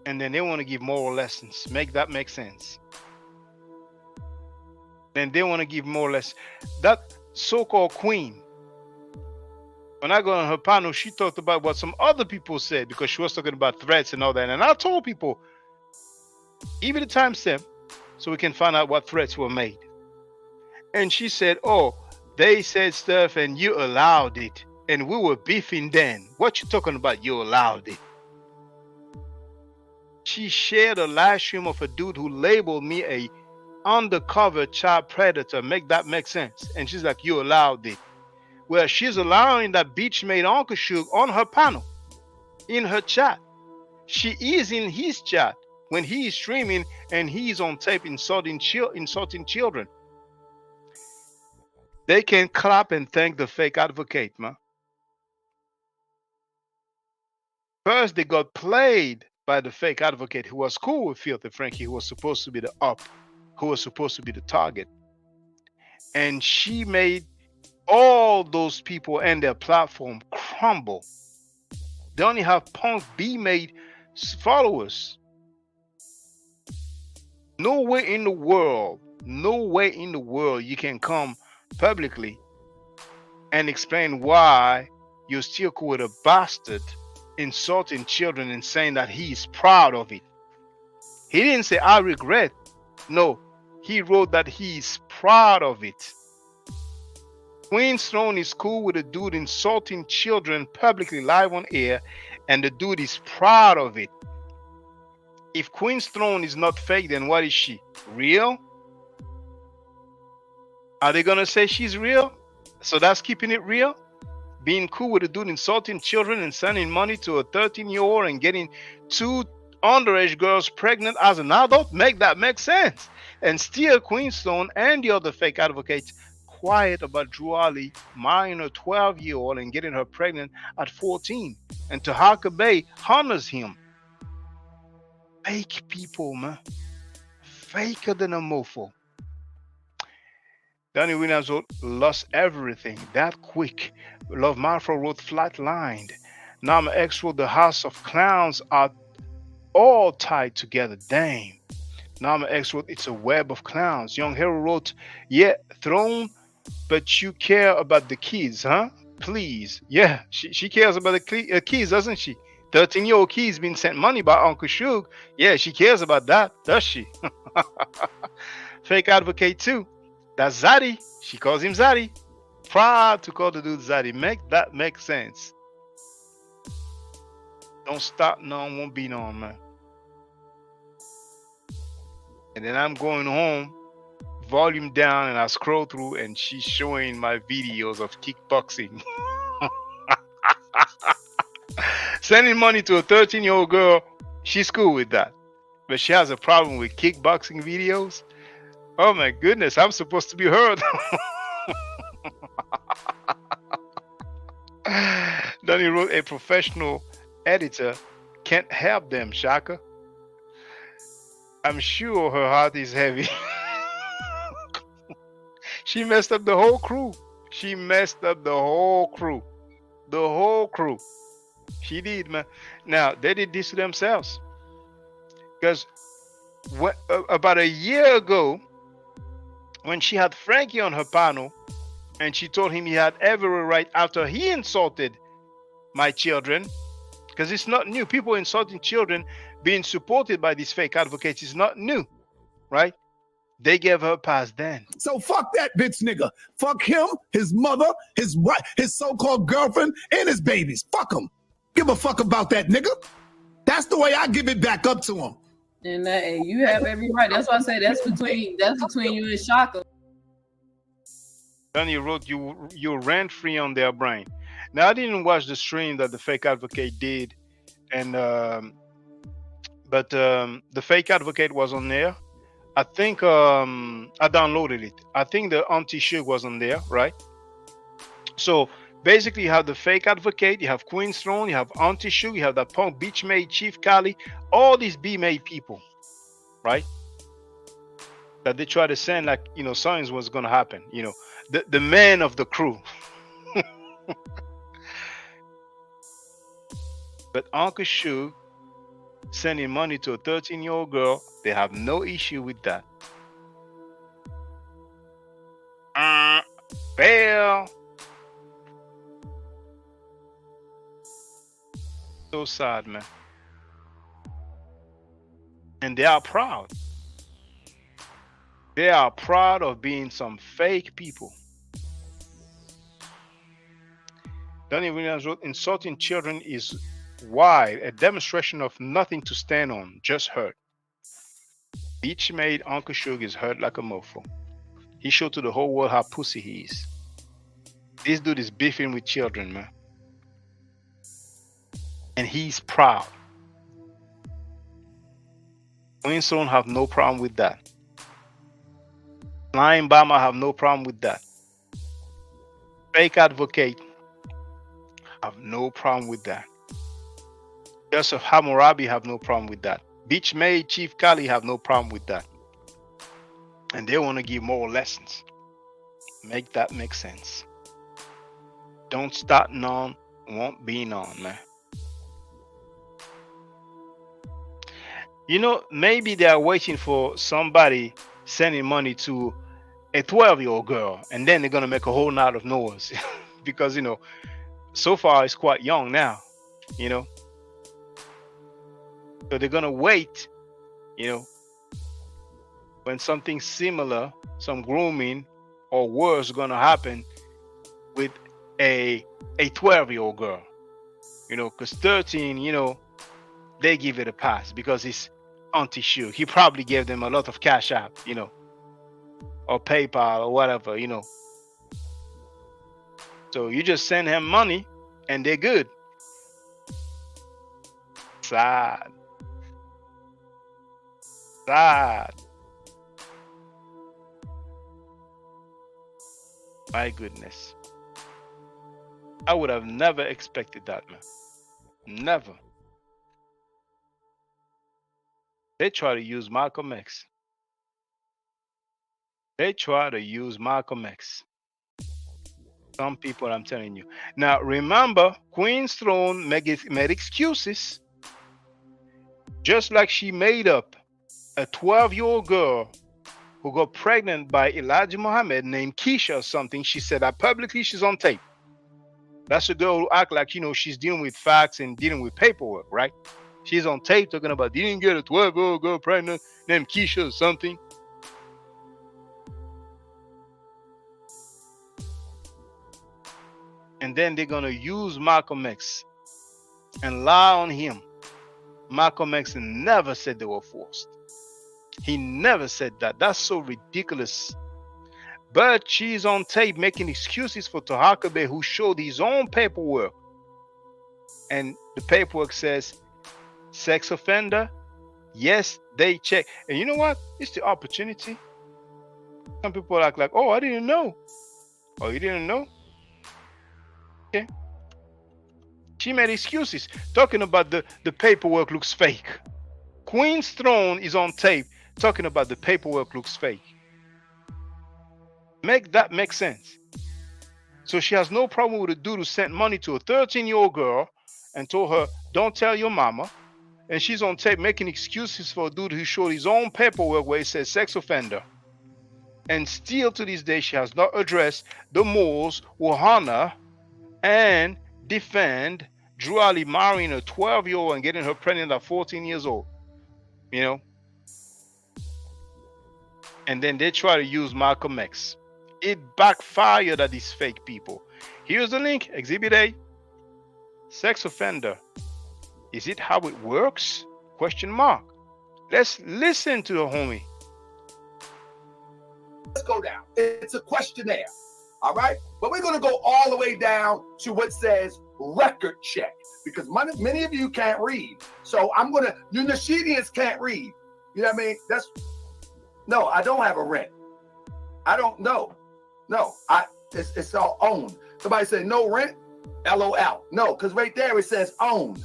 and then they want to give moral lessons. Make that make sense. Then they want to give more or less. That so-called queen, when I got on her panel, she talked about what some other people said because she was talking about threats and all that. And I told people, even the timestamp, so we can find out what threats were made. And she said, oh, they said stuff and you allowed it. And we were beefing then. What you talking about? You allowed it. She shared a live stream of a dude who labeled me a undercover child predator. Make that make sense? And she's like, you allowed it. Well, she's allowing that bitch made Uncle Shug on her panel, in her chat. She is in his chat when he is streaming and he's on tape insulting children. They can clap and thank the fake advocate, man. First, they got played by the fake advocate who was cool with Filthy Frankie, who was supposed to be the up, who was supposed to be the target. And she made all those people and their platform crumble They only have punk B-made followers. Nowhere in the world you can come publicly and explain why you're still cool with a bastard insulting children and saying that he's proud of it. He didn't say, I regret. No, he wrote that he's proud of it. Queen Throne is cool with a dude insulting children publicly live on air, and the dude is proud of it. If Queen's Throne is not fake, then what is she? Real? Are they gonna say she's real? So that's keeping it real? Being cool with a dude insulting children and sending money to a 13-year-old and getting 2 underage girls pregnant as an adult? Make that make sense. And still Queen Stone and the other fake advocates quiet about Drew Ali marrying a 12-year-old and getting her pregnant at 14. And Tahaka Bay honors him. Fake people, man. Faker than a mofo. Danny Williams wrote, lost everything that quick. Love Mafro wrote, flatlined. Nama X wrote, the house of clowns are all tied together. Damn. Nama X wrote, it's a web of clowns. Young Hero wrote, yeah, throne, but you care about the kids, huh? Please. Yeah, she cares about the kids, doesn't she? 13-year-old kids being sent money by Uncle Shug. Yeah, she cares about that, does she? Fake advocate too. That's Zaddy. She calls him Zaddy. Proud to call the dude Zaddy. Make that make sense. Don't stop none, won't be none, man. And then I'm going home, volume down, and I scroll through, and she's showing my videos of kickboxing. Sending money to a 13-year-old girl, she's cool with that. But she has a problem with kickboxing videos. Oh my goodness, I'm supposed to be heard. Donnie wrote, a professional editor can't help them, Shaka. I'm sure her heart is heavy. She messed up the whole crew. She messed up the whole crew. The whole crew. She did, man. Now, they did this to themselves. Because about a year ago, when she had Frankie on her panel, and she told him he had every right after he insulted my children, because it's not new. People insulting children being supported by these fake advocates is not new, right? They gave her a pass then. So fuck that bitch nigga. Fuck him, his mother, his wife, his so-called girlfriend, and his babies. Fuck him. Give a fuck about that nigga. That's the way I give it back up to him. And you have every right. That's why I say that's between you and Shaka. Then you wrote you rent free on their brain. Now I didn't watch the stream that the fake advocate did, and but the fake advocate was on there. I think I downloaded it. I think the Auntie Shug was on there, right? So basically, you have the fake advocate, you have Queen's Throne, you have Auntie Shug, you have that punk beach made Chief Kali, all these B-made people, right? That they try to send like, something was going to happen, the man of the crew. But Uncle Shug sending money to a 13-year-old girl, they have no issue with that. Fail. So sad, man. And they are proud. They are proud of being some fake people. Danny Williams wrote, insulting children is why a demonstration of nothing to stand on, just hurt. Beach made Uncle Shug is hurt like a mofo. He showed to the whole world how pussy he is. This dude is beefing with children, man. And he's proud. Winston have no problem with that. Flying Bama have no problem with that. Fake advocate have no problem with that. Joseph Hammurabi have no problem with that. Beach May Chief Kali have no problem with that. And they want to give more lessons. Make that make sense. Don't start none, won't be none, man. You know, maybe they are waiting for somebody sending money to a 12-year-old girl, and then they're gonna make a whole lot of noise because so far it's quite young now, you know. So they're gonna wait, when something similar, some grooming or worse, gonna happen with a 12-year-old girl, because 13, they give it a pass because it's Auntie Shu. He probably gave them a lot of cash app, or PayPal or whatever, So you just send him money and they're good. Sad. My goodness. I would have never expected that, man. Never. They try to use Malcolm X. Some people, I'm telling you. Now, remember, Queen's Throne made excuses. Just like she made up a 12-year-old girl who got pregnant by Elijah Muhammad named Keisha or something. She said that publicly. She's on tape. That's a girl who act like, she's dealing with facts and dealing with paperwork, right? She's on tape talking about didn't get a 12-year-old girl pregnant named Keisha or something. And then they're going to use Malcolm X and lie on him. Malcolm X never said they were forced. He never said that. That's so ridiculous. But she's on tape making excuses for Tahakabe, who showed his own paperwork. And the paperwork says, sex offender, yes, they check. And you know what? It's the opportunity. Some people act like, oh, I didn't know. Oh, you didn't know? Okay. She made excuses, talking about the paperwork looks fake. Queen's Throne is on tape, talking about the paperwork looks fake. Make that make sense. So she has no problem with a dude who sent money to a 13-year-old girl and told her, don't tell your mama. And she's on tape making excuses for a dude who showed his own paperwork where it says sex offender. And still to this day, she has not addressed the Moors who honor and defend Drew Ali marrying a 12-year-old and getting her pregnant at 14 years old. And then they try to use Malcolm X. It backfired at these fake people. Here's the link, Exhibit A. Sex offender. Is it how it works? Question mark. Let's listen to the homie. Let's go down. It's a questionnaire. All right? But we're going to go all the way down to what says record check. Because many of you can't read. So I'm going to, you Nashidians can't read. You know what I mean? No, I don't have a rent. I don't know. No, it's all owned. Somebody said no rent, LOL. No, because right there it says own.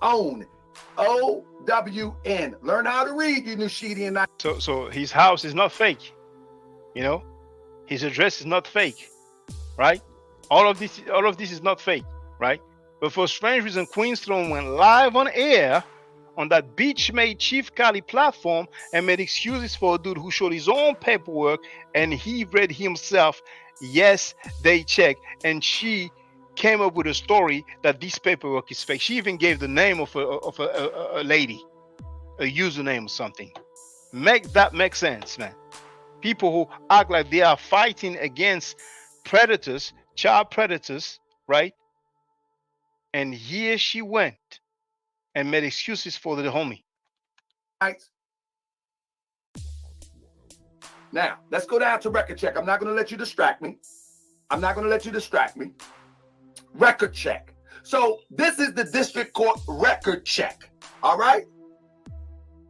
Own. OWN. Learn how to read, you Nashidian. So his house is not fake. His address is not fake. Right? All of this is not fake, right? But for strange reason, Queen's Throne went live on air on that bitch-made Chief Kali platform and made excuses for a dude who showed his own paperwork, and he read himself, yes, they check. And she came up with a story that this paperwork is fake. She even gave the name of a lady, a username or something. Make that make sense, man. People who act like they are fighting against predators, child predators, right? And here she went and made excuses for the homie. Right. Now, let's go down to record check. I'm not going to let you distract me. Record check. So this is the district court record check. All right?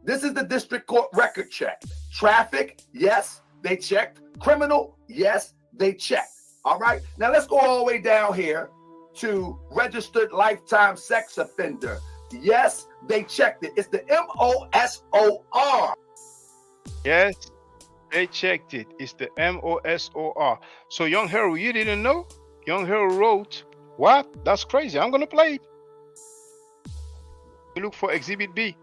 This is the district court record check. Traffic, yes, they checked. Criminal, yes, they checked. All right? Now let's go all the way down here to registered lifetime sex offender. Yes, they checked it. It's the MOSOR. Yes, they checked it. It's the MOSOR. So Young Hero, you didn't know? Young Hero wrote, what? That's crazy. I'm going to play it. You look for Exhibit B.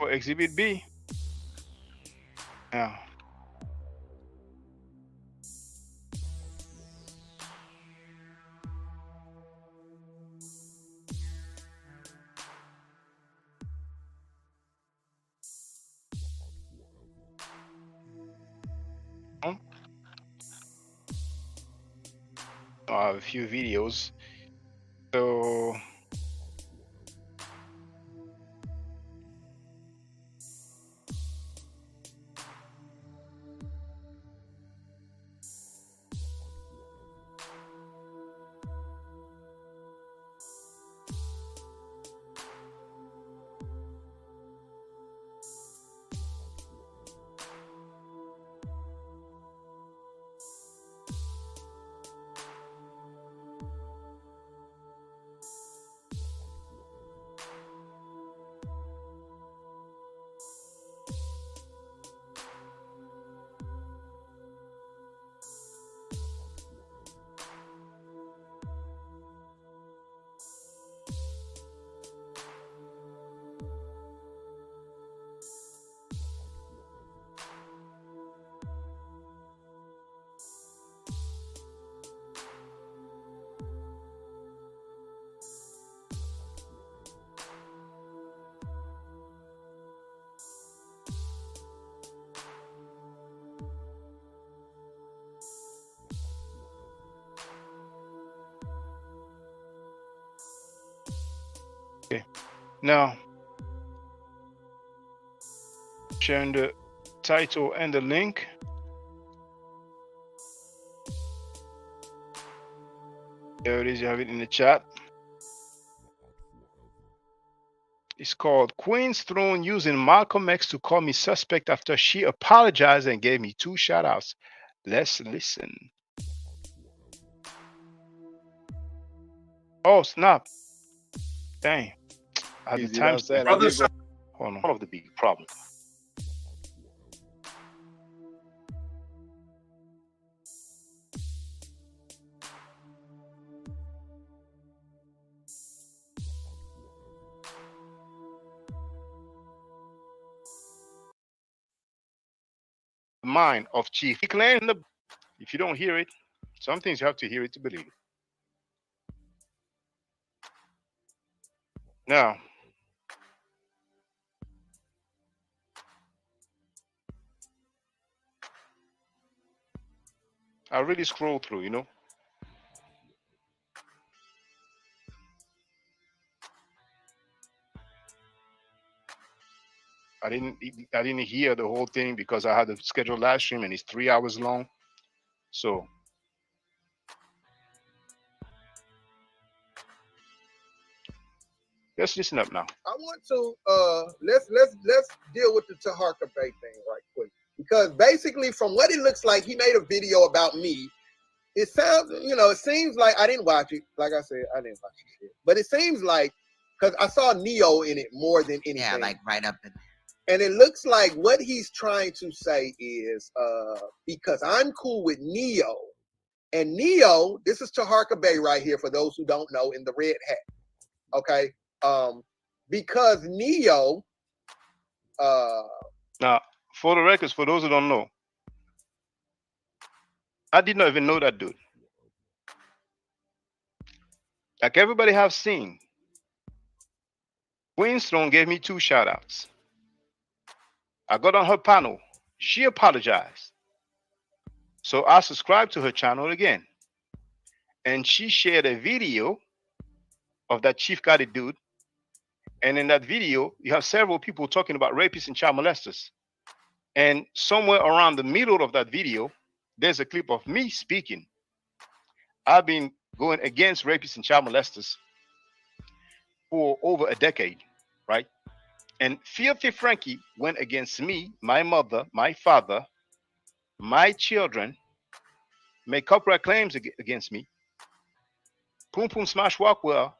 For Exhibit B. Yeah. I have a few videos. So okay. Now sharing the title and the link. There it is, you have it in the chat. It's called Queen's Throne using Malcolm X to call me suspect after she apologized and gave me 2 shout outs. Let's listen. Oh, snap. Dang. At the time, hold on. One of the big problems. Mind of Chief Clan. If you don't hear it, some things you have to hear it to believe it. Now, I really scroll through, you know. I didn't hear the whole thing because I had a scheduled live stream and it's 3 hours long. So let's listen up now. I want to let's deal with the Taharka Bay thing right quick, because basically from what it looks like, he made a video about me. It sounds, it seems like I didn't watch it. Like I said, I didn't watch it, shit. But it seems like, because I saw Neo in it more than anything. Yeah, like right up in there. And it looks like what he's trying to say is, because I'm cool with Neo, and Neo, this is Taharka Bay right here for those who don't know, in the red hat. Okay. Because Neo, now for the records, for those who don't know, I did not even know that dude. Like everybody have seen, Winston gave me 2 shout outs. I got on her panel. She apologized. So I subscribed to her channel again. And she shared a video of that Chief Gotti dude. And in that video, you have several people talking about rapists and child molesters. And somewhere around the middle of that video, there's a clip of me speaking. I've been going against rapists and child molesters for over a decade, right? And Filthy Frankie went against me, my mother, my father, my children, made copyright claims against me. Poom Poom Smash Walkwell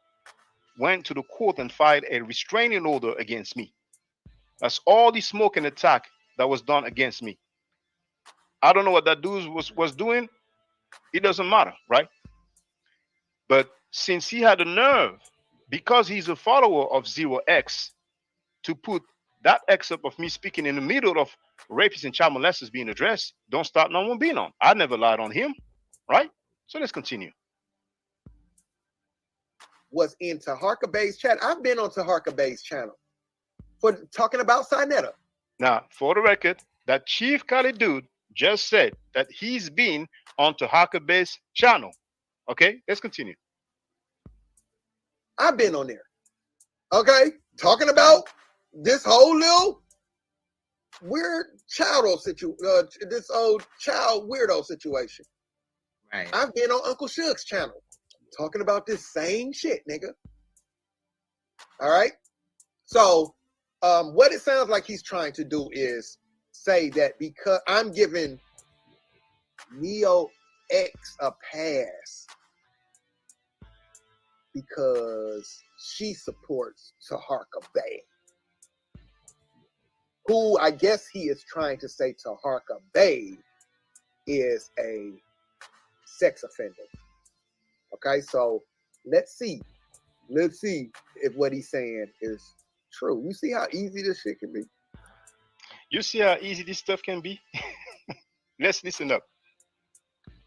went to the court and filed a restraining order against me. That's all the smoke and attack that was done against me. I don't know what that dude was doing. It doesn't matter, right? But since he had the nerve, because he's a follower of 0x, to put that excerpt of me speaking in the middle of rapists and child molesters being addressed don't start no one being on. I never lied on him, right? So let's continue. Was in Taharka Bay's chat. I've been on Taharka Bay's channel for talking about Sinetta. Now, for the record, that Chief Khalid dude just said that he's been on Taharka Bay's channel. Okay, let's continue. I've been on there. Okay, talking about this whole little weird this old child weirdo situation. Right. I've been on Uncle Suge's channel talking about this same shit, nigga. All right. So, what it sounds like he's trying to do is say that because I'm giving Neo X a pass because she supports Taharka Bay, who I guess he is trying to say Taharka Bay is a sex offender. Okay, so let's see if what he's saying is true. You see how easy this shit can be? You see how easy this stuff can be? Let's listen up.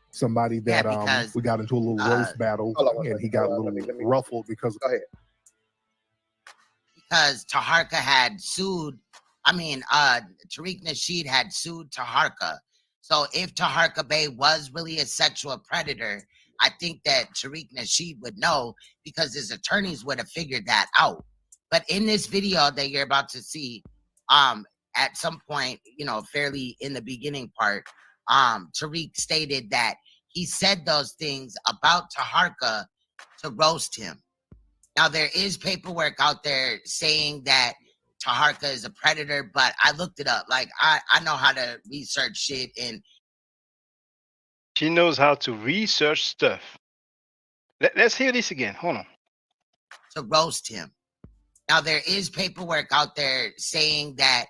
Somebody that we got into a little roast battle, and he got a little ruffled because. Go ahead. Because Taharka had sued. I mean, Tariq Nasheed had sued Taharka. So if Taharka Bay was really a sexual predator, I think that Tariq Nasheed would know because his attorneys would have figured that out. But in this video that you're about to see, at some point, you know, fairly in the beginning part, Tariq stated that he said those things about Taharka to roast him. Now, there is paperwork out there saying that Taharka is a predator, but I looked it up. Like, I know how to research shit, and she knows how to research stuff. Let's hear this again. Hold on. To roast him. Now, there is paperwork out there saying that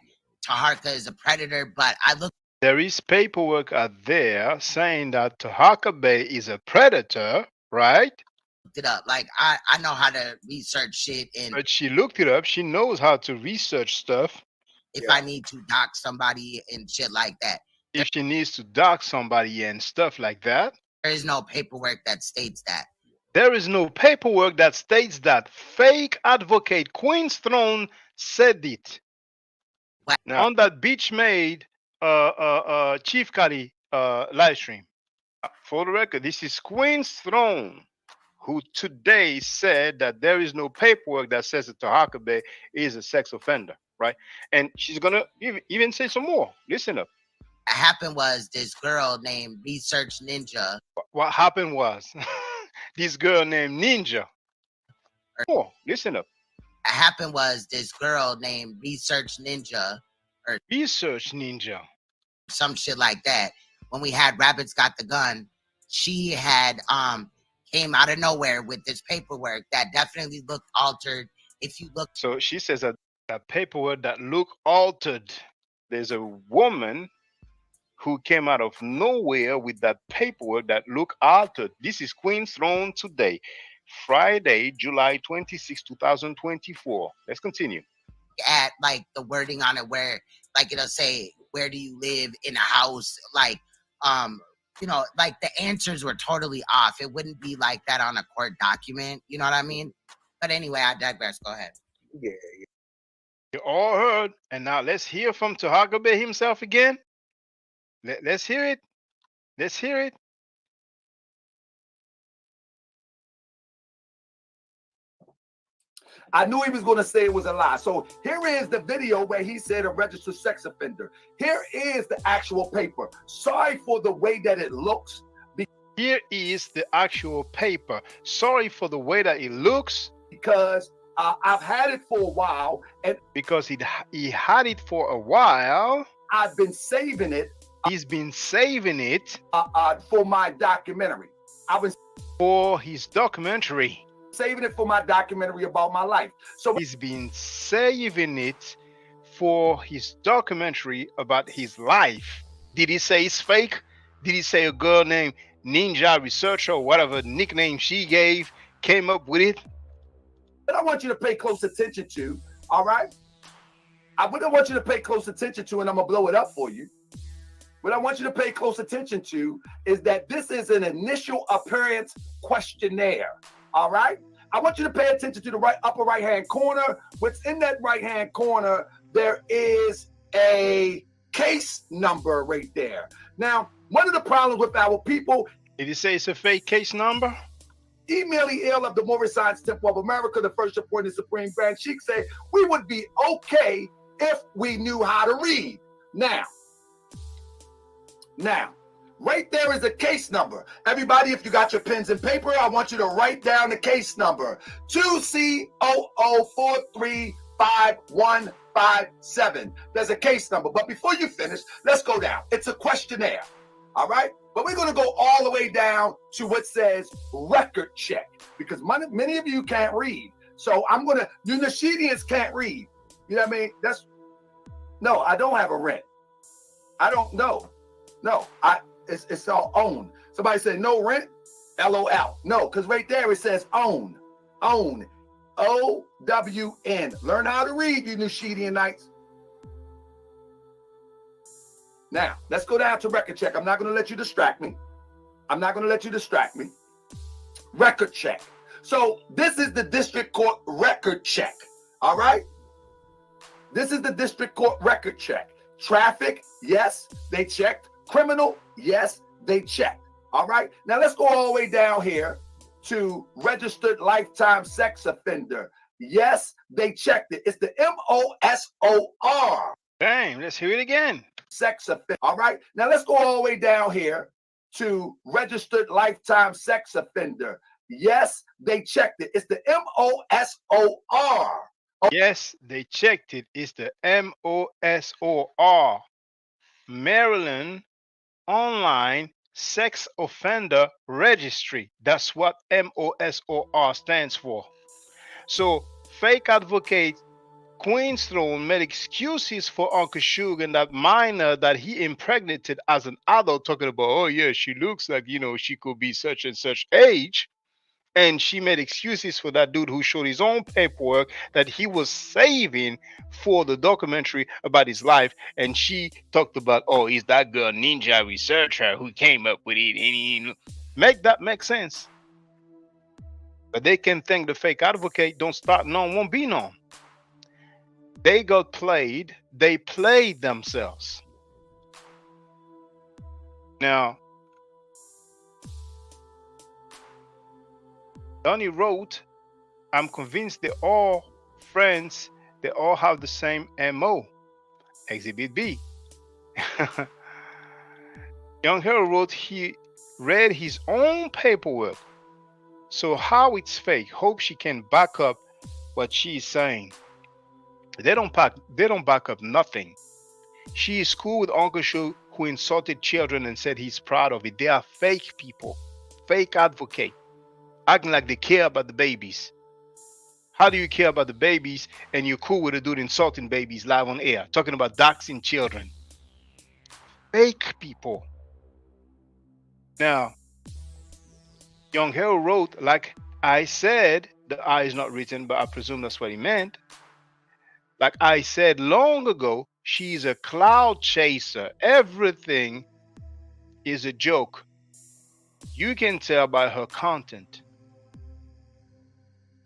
Taharka is a predator, but I looked. There is paperwork out there saying that Taharka Bay is a predator, right? Looked it up. Like, I know how to research shit, and but she looked it up. She knows how to research stuff. If I need to dox somebody and shit like that. If she needs to dox somebody and stuff like that. There is no paperwork that states that. There is no paperwork that states that. Fake advocate Queen's Throne said it. What? Now, on that Beach Made Chief Kali live stream. For the record, this is Queen's Throne, who today said that there is no paperwork that says that Taharka Bay is a sex offender, right? And she's gonna even say some more. Listen up. What happened was this girl named Research Ninja. What happened was this girl named Ninja. Oh, listen up. What happened was this girl named Research Ninja. Or Research Ninja. Some shit like that. When we had Rabbits Got the Gun, she had came out of nowhere with this paperwork that definitely looked altered. If you look, so she says that paperwork that look altered. There's a woman who came out of nowhere with that paperwork that look altered. This is Queen's Throne today, Friday, July 26, 2024. Let's continue. At like the wording on it, where like it'll say, "Where do you live?" in a house, like you know, like the answers were totally off. It wouldn't be like that on a court document. You know what I mean? But anyway, I digress. Go ahead. Yeah. You all heard. And now let's hear from Taharka Bay himself again. Let's hear it. Let's hear it. I knew he was going to say it was a lie. So here is the video where he said a registered sex offender. Here is the actual paper. Sorry for the way that it looks. Here is the actual paper. Sorry for the way that it looks. Because I've had it for a while. And because he had it for a while. I've been saving it. He's been saving it. For my documentary. For his documentary. Saving it for my documentary about my life. So he's been saving it for his documentary about his life. Did he say it's fake? Did he say a girl named Ninja Researcher or whatever nickname she gave came up with it? But I want you to pay close attention to, all right? what I want you to pay close attention to, and I'm gonna blow it up for you. What I want you to pay close attention to is that this is an initial appearance questionnaire. All right. I want you to pay attention to the upper right hand corner. What's in that right hand corner? There is a case number right there. Now, one of the problems with our people. Did you say it's a fake case number? Emailing ill of the Moorish Science Temple of America, the first appointed Supreme Grand Sheikh, said we would be okay if we knew how to read. Now, right there is a case number. Everybody, if you got your pens and paper, I want you to write down the case number. 2C00435157. There's a case number. But before you finish, let's go down. It's a questionnaire. All right? But we're going to go all the way down to what says record check, because many of you can't read. So I'm going to, you Nashidians can't read. You know what I mean? No, I don't have a rent. I don't know. No, it's all own. Somebody said no rent, LOL. No, because right there it says own. Own. O-W-N. Learn how to read, you Nashidianites. Now, let's go down to record check. I'm not going to let you distract me. Record check. So this is the district court record check. All right? This is the district court record check. Traffic, yes, they checked. Criminal, yes, they checked. All right? Now let's go all the way down here to registered lifetime sex offender. Yes, they checked it. It's the MOSOR. Dang, let's hear it again. Sex offender. All right? Now let's go all the way down here to registered lifetime sex offender. Yes, they checked it. It's the MOSOR. Yes, they checked it. It's the MOSOR. Maryland Online Sex Offender Registry. That's what MOSOR stands for. So, fake advocate Queen's Throne made excuses for Uncle Suge and that minor that he impregnated as an adult, talking about, oh yeah, she looks like, she could be such and such age. And she made excuses for that dude who showed his own paperwork that he was saving for the documentary about his life. And she talked about, oh, he's that girl ninja researcher who came up with it. And make that make sense. But they can think the fake advocate don't start none, won't be none. They got played. They played themselves. Now, Donnie wrote, I'm convinced they're all friends. They all have the same MO. Exhibit B. Young Hero wrote he read his own paperwork. So how it's fake? Hope she can back up what she's saying. They don't back up nothing. She is cool with Uncle Shu, who insulted children and said he's proud of it. They are fake people, fake advocate, acting like they care about the babies. How do you care about the babies and you're cool with a dude insulting babies live on air, talking about doxing children? Fake people. Now, Young Hero wrote, like I said, the I is not written, but I presume that's what he meant. Like I said long ago, she's a cloud chaser. Everything is a joke. You can tell by her content.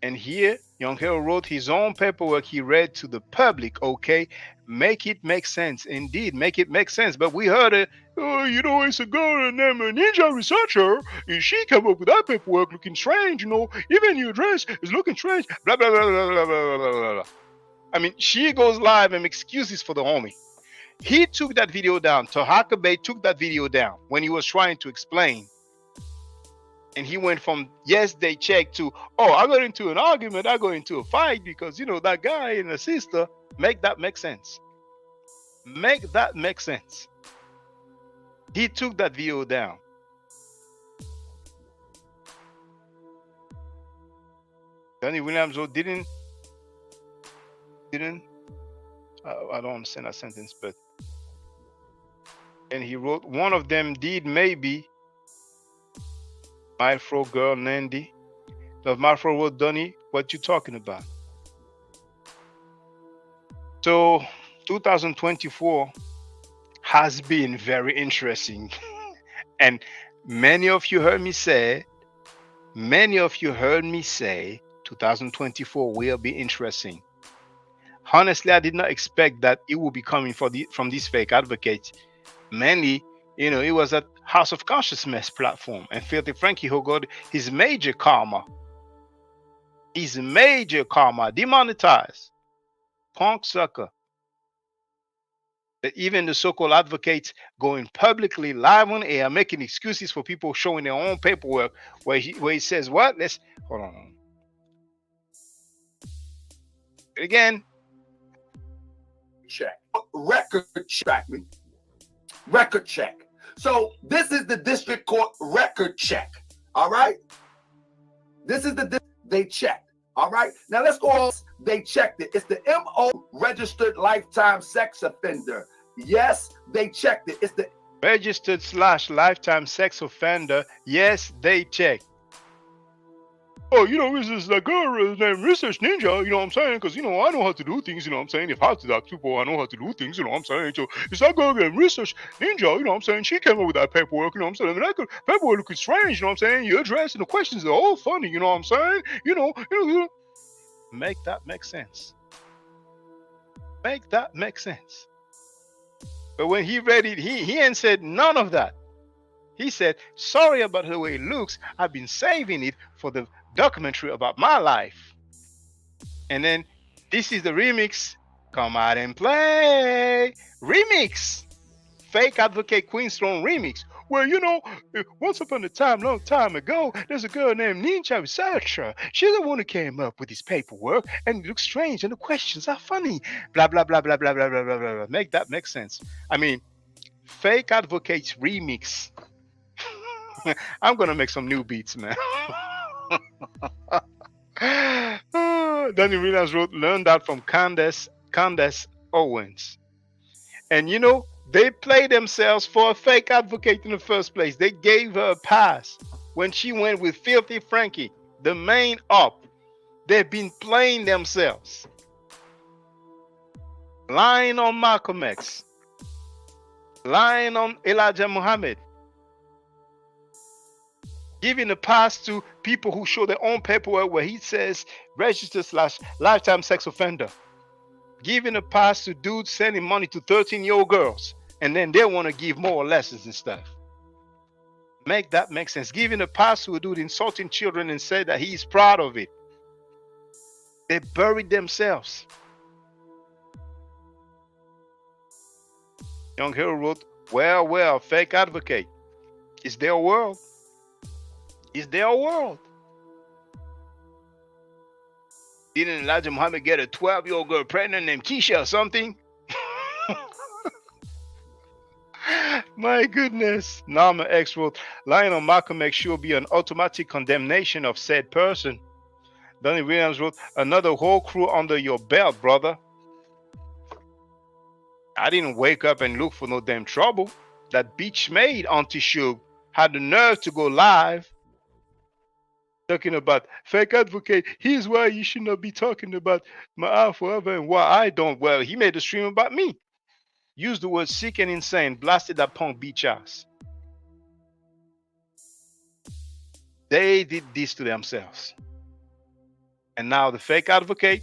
And here, Young Hero wrote his own paperwork he read to the public, okay? Make it make sense. Indeed, make it make sense. But we heard it, oh, it's a girl named a ninja researcher. And she came up with that paperwork looking strange, Even your dress is looking strange. Blah, blah, blah, blah, blah, blah, blah, blah. I mean, she goes live and makes excuses for the homie. He took that video down. Tahaka Bey took that video down when he was trying to explain. And he went from, yes, they checked, to, oh, I got into an argument, I got into a fight because, that guy and the sister. Make that make sense. Make that make sense. He took that video down. Danny Williams didn't, I don't understand that sentence, but, and he wrote, one of them did maybe, Mifro girl Nandy. Now, Mifro wrote, Donnie, what you talking about? So 2024 has been very interesting. And many of you heard me say 2024 will be interesting. Honestly, I did not expect that it would be coming from these fake advocates. Mainly, it was at House of Consciousness platform, and Filthy Frankie who got his major karma demonetized. Punk sucker. That even the so-called advocates going publicly live on air making excuses for people showing their own paperwork where he says what? Let's hold on. Again. Check. Record check. Record check. So this is the district court record check. All right. This is they checked. All right. Now let's go on. They checked it. It's the MO registered lifetime sex offender. Yes, they checked it. It's the registered / lifetime sex offender. Yes, they checked. Oh, this is the girl named Research Ninja, you know what I'm saying? Because, I know how to do things, you know what I'm saying? If I have to talk to people, I know how to do things, you know what I'm saying? So it's that girl named Research Ninja, you know what I'm saying? She came up with that paperwork, you know what I'm saying? And that paperwork looking strange, you know what I'm saying? You're addressing the questions, they're all funny, you know what I'm saying? Make that make sense. Make that make sense. But when he read it, he ain't said none of that. He said, sorry about the way it looks. I've been saving it for the documentary about my life. And then this is the remix. Come out and play. Remix. Fake Advocate Queen's Throne remix. Well, once upon a time, long time ago, there's a girl named Ninja Researcher. She's the one who came up with this paperwork, and it looks strange, and the questions are funny. Blah, blah, blah, blah, blah, blah, blah, blah, blah. Make that make sense. I mean, Fake Advocates remix. I'm going to make some new beats, man. Danny Williams wrote, learn that from Candace Owens. And they played themselves for a fake advocate in the first place. They gave her a pass when she went with Filthy Frankie, the main op. They've been playing themselves. Lying on Malcolm X. Lying on Elijah Muhammad. Giving a pass to people who show their own paperwork where he says registered / lifetime sex offender. Giving a pass to dudes sending money to 13-year-old girls. And then they want to give more lessons and stuff. Make that make sense. Giving a pass to a dude insulting children and said that he's proud of it. They buried themselves. Young Hero wrote, well, fake advocate. It's their world. It's their world. Didn't Elijah Muhammad get a 12-year-old girl pregnant named Keisha or something? My goodness. Norma X wrote, lying on Malcolm X should be an automatic condemnation of said person. Donnie Williams wrote, another whole crew under your belt, brother. I didn't wake up and look for no damn trouble. That bitch made Auntie Shug had the nerve to go live talking about fake advocate. Here's why you should not be talking about my forever and why I don't. Well, he made a stream about me. Used the word sick and insane. Blasted that punk bitch ass. They did this to themselves. And now the fake advocate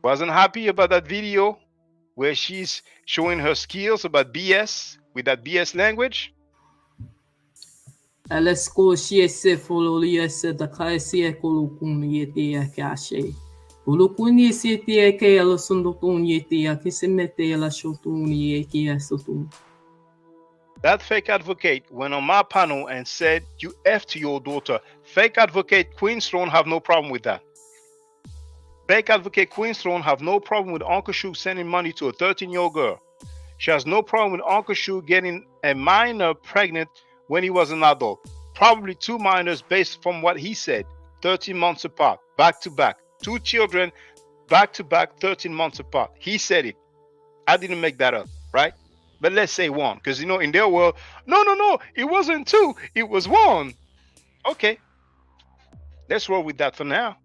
wasn't happy about that video where she's showing her skills about BS with that BS language. Alesko se fololi se da kaisi kolukuni yeti akashe. Ulukuni se te ke ala sundokun yeti akisemete ala shotuni eki asotu. That fake advocate went on my panel and said, you F to your daughter. Fake advocate Queen's Throne have no problem with that. Fake advocate Queen's Throne have no problem with Uncle Shu sending money to a 13-year-old girl. She has no problem with Uncle Shu getting a minor pregnant when he was an adult. Probably 2 minors based from what he said, 13 months apart, back to back. 2 children, back to back, 13 months apart. He said it. I didn't make that up, right? But let's say 1, because in their world, no, it wasn't 2, it was 1. Okay, let's roll with that for now.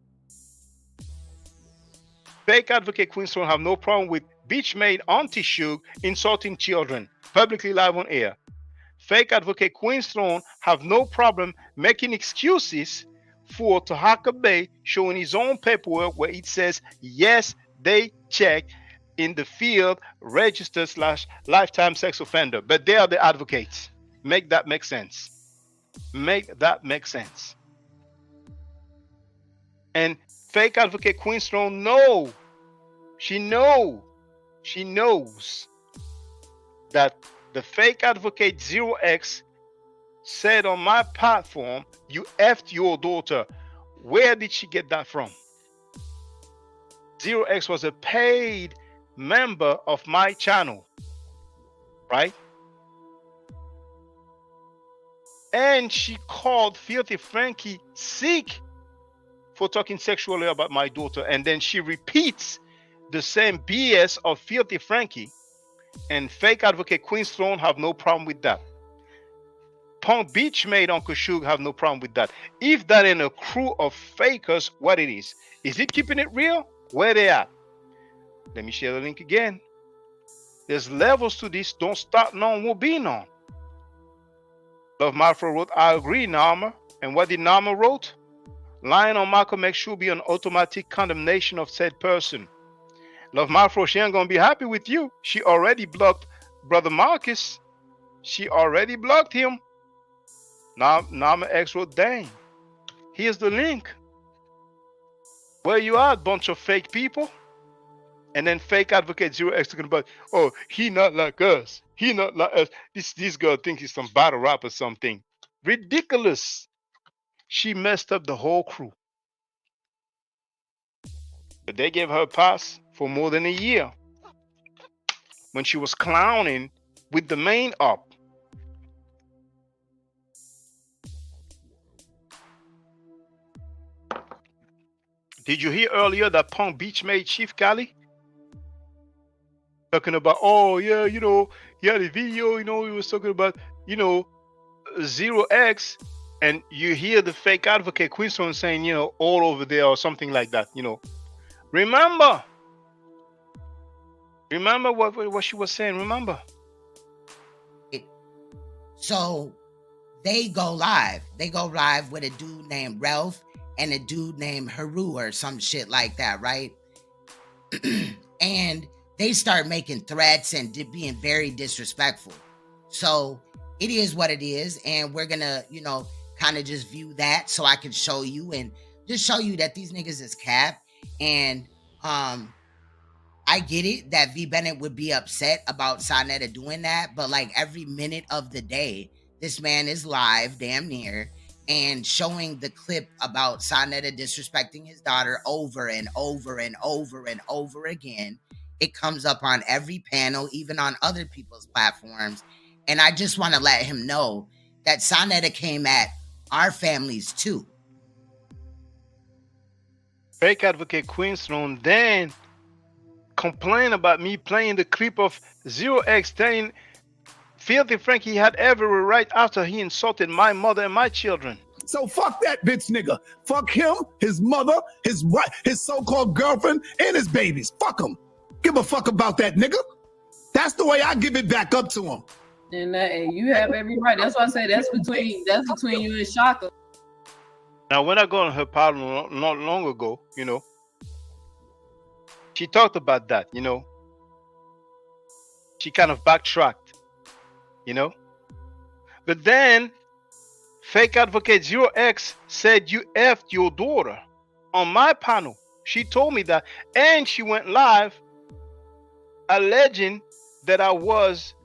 fake advocate Queenstone have no problem with bitch-made Auntie Suge insulting children publicly live on air. Fake advocate Queenstone have no problem making excuses for Tahaka Bay showing his own paperwork where it says, yes, they check in the field registered / lifetime sex offender, but they are the advocates. Make that make sense. Make that make sense. And fake advocate Queenstone, no, she knows that the fake advocate 0x said on my platform, you effed your daughter. Where did she get that from? 0x was a paid member of my channel, right? And she called Filthy Frankie sick for talking sexually about my daughter. And then she repeats the same BS of Filthy Frankie. And fake advocate Queenstone have no problem with that. Punk Beach made Uncle Suge have no problem with that. If that ain't a crew of fakers, what it is? Is it keeping it real? Where they at? Let me share the link again. There's levels to this. Don't start none, will be none. Love Mafro wrote, I agree, Nama. And what did Nama wrote? Lying on Malcolm X should be an automatic condemnation of said person. Love Mafro, she ain't gonna be happy with you. She already blocked Brother Marcus. She already blocked him. Now Nama X wrote, dang. Here's the link. Where you at, bunch of fake people? And then fake advocate 0x talking about, oh, he not like us. He not like us. This girl thinks he's some battle rap or something. Ridiculous. She messed up the whole crew. But they gave her a pass for more than a year when she was clowning with the main op. Did you hear earlier that Punk Beach made Chief Cali talking about, oh yeah, you know, he had a video, you know, he was talking about, you know, 0x, and you hear the fake advocate Queenstone saying, you know, all over there or something like that, you know. Remember what she was saying. Remember. So they go live. They go live with a dude named Ralph and a dude named Haru or some shit like that, right? And they start making threats and being very disrespectful. So it is what it is. And we're gonna, you know, kind of just view that so I can show you and just show you that these niggas is cap. And I get it that V Bennett would be upset about Sonetta doing that, but like every minute of the day, this man is live damn near and showing the clip about Sonetta disrespecting his daughter over and over and over and over again. It comes up on every panel, even on other people's platforms. And I just want to let him know that Sonetta came at our families too. Fake advocate Queenstone then complained about me playing the clip of 0x telling Filthy Frankie had every right after he insulted my mother and my children. So fuck that bitch nigga. Fuck him, his mother, his wife, his so-called girlfriend, and his babies. Fuck him. Give a fuck about that nigga. That's the way I give it back up to him. And you have every right. That's why I say that's between you and Shaka. Now, when I got on her panel not long ago, you know, she talked about that, you know. She kind of backtracked, you know. But then, fake advocate 0x said you effed your daughter on my panel. She told me that. And she went live alleging that I was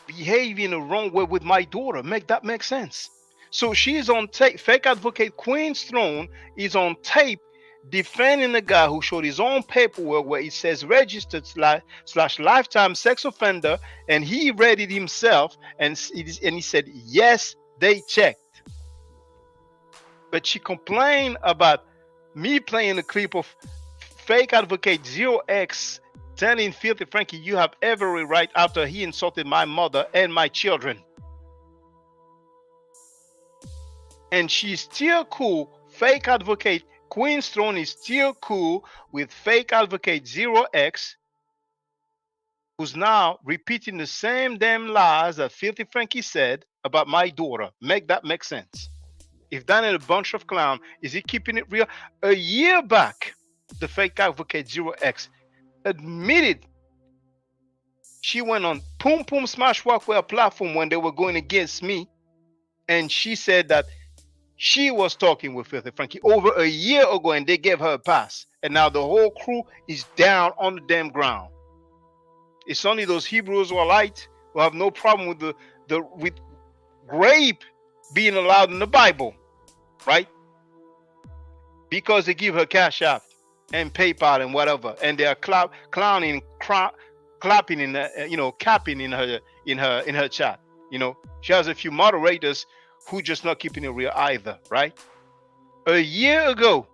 behaving the wrong way with my daughter. Make that make sense? So she's on tape. Fake advocate Queenstone is on tape defending the guy who showed his own paperwork where it says registered / lifetime sex offender, and he read it himself and he said yes, they checked. But she complained about me playing a clip of fake advocate 0x telling Filthy Frankie you have every right after he insulted my mother and my children. And she's still cool. Fake advocate Queen's Throne is still cool with fake advocate 0x, who's now repeating the same damn lies that Filthy Frankie said about my daughter. Make that make sense. If that ain't a bunch of clown, is he keeping it real? A year back, the fake advocate 0x admitted she went on Poom Poom Smash Walkway platform when they were going against me, and she said that she was talking with Filthy Frankie over a year ago, and they gave her a pass. And now the whole crew is down on the damn ground. It's only those Hebrews who are light who have no problem with with grape being allowed in the Bible, right? Because they give her Cash App and PayPal and whatever, and they are clapping in capping in her chat. She has a few moderators who just not keeping it real either, right? A year ago,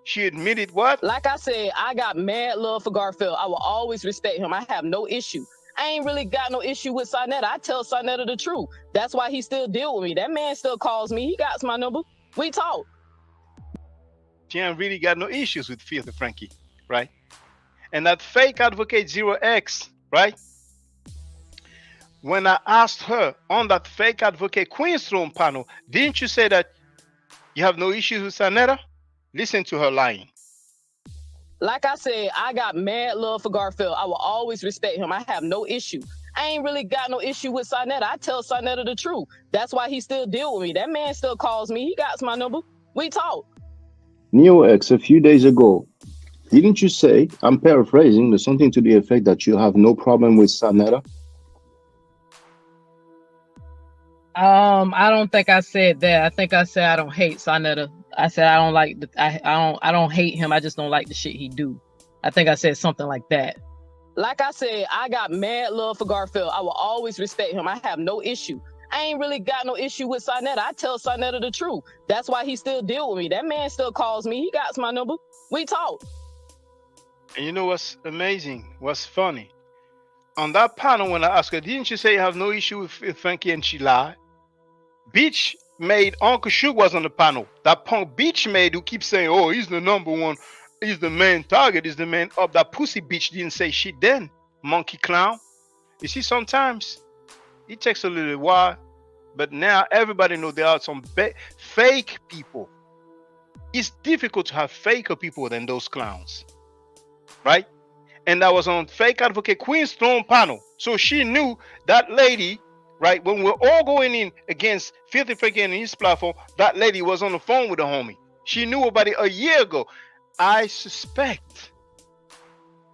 she admitted what? Like I said, I got mad love for Garfield. I will always respect him. I have no issue. I ain't really got no issue with Sonetta. I tell Sonetta the truth. That's why he still deal with me. That man still calls me. He got my number. We talk. She ain't really got no issues with Filthy Frankie, right? And that fake advocate 0x, right? When I asked her on that fake advocate Queen's Throne panel, didn't you say that you have no issues with Sonetta? Listen to her lying. Like I said, I got mad love for Garfield. I will always respect him. I have no issue. I ain't really got no issue with Sonetta. I tell Sonetta the truth. That's why he still deal with me. That man still calls me. He got my number. We talk. NeoX, a few days ago, didn't you say, I'm paraphrasing, but something to the effect that you have no problem with Sonetta? I don't think I said that. I think I said I don't hate Sonetta. I said I don't like I don't hate him. I just don't like the shit he do. I think I said something like that. Like I said, I got mad love for Garfield. I will always respect him. I have no issue. I ain't really got no issue with Sonetta. I tell Sonetta the truth. That's why he still deal with me. That man still calls me. He got my number. We talk. And you know what's amazing? What's funny? On that panel, when I asked her, didn't you say you have no issue with Frankie, and she lied? Beach made Uncle Shug was on the panel. That punk Beach made who keeps saying, oh, he's the number one, he's the main target, he's the man up. That pussy bitch didn't say shit then. Monkey clown. You see, sometimes it takes a little while, but now everybody knows there are some fake people. It's difficult to have faker people than those clowns, right? And that was on fake advocate Queen's Throne panel. So she knew that lady, right? When we're all going in against Filthy Frankie and his platform, that lady was on the phone with the homie. She knew about it a year ago. I suspect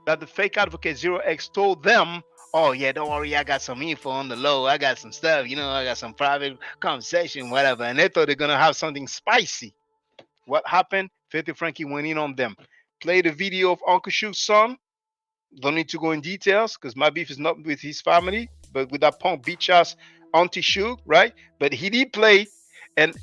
that the fake advocate 0x told them, oh yeah, don't worry, I got some info on the low. I got some stuff, I got some private conversation, whatever. And they thought they're going to have something spicy. What happened? Filthy Frankie went in on them. Played a video of Uncle Shug's son. Don't need to go in details because my beef is not with his family, but with that punk bitch ass Auntie Shug, right? But he did play, and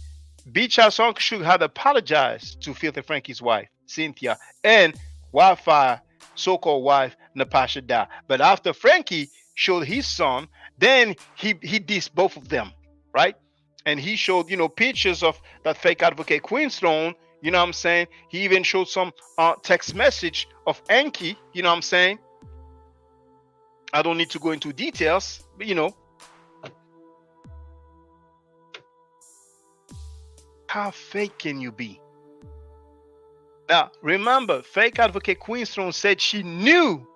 bitch ass Uncle Shug had apologized to Filthy Frankie's wife, Cynthia, and Wildfire, so-called wife, Natasha Da. But after Frankie showed his son, then he dissed both of them, right? And he showed, pictures of that fake advocate Queen's Throne. You know what I'm saying? He even showed some text message of Enki. You know what I'm saying? I don't need to go into details, but how fake can you be? Now, remember, fake advocate Queen's Throne said she knew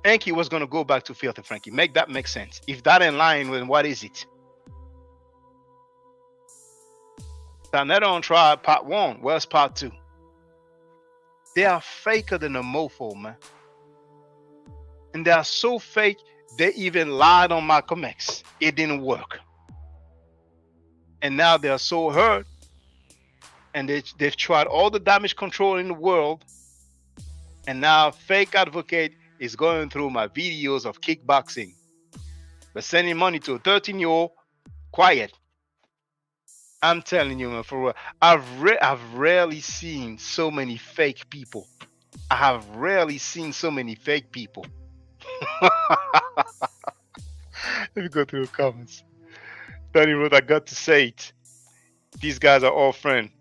Enki was going to go back to Filthy Frankie. Make that make sense. If that ain't lying, then what is it? Sonetta on trial, part 1. Where's part 2? They are faker than a mofo, man. And they are so fake, they even lied on Malcolm X. It didn't work. And now they are so hurt. And they've tried all the damage control in the world. And now fake advocate is going through my videos of kickboxing. But sending money to a 13-year-old, quiet. I'm telling you, man, for real. I've rarely seen so many fake people. I have rarely seen so many fake people. Let me go through the comments. Danny wrote, I got to say it. These guys are all friends.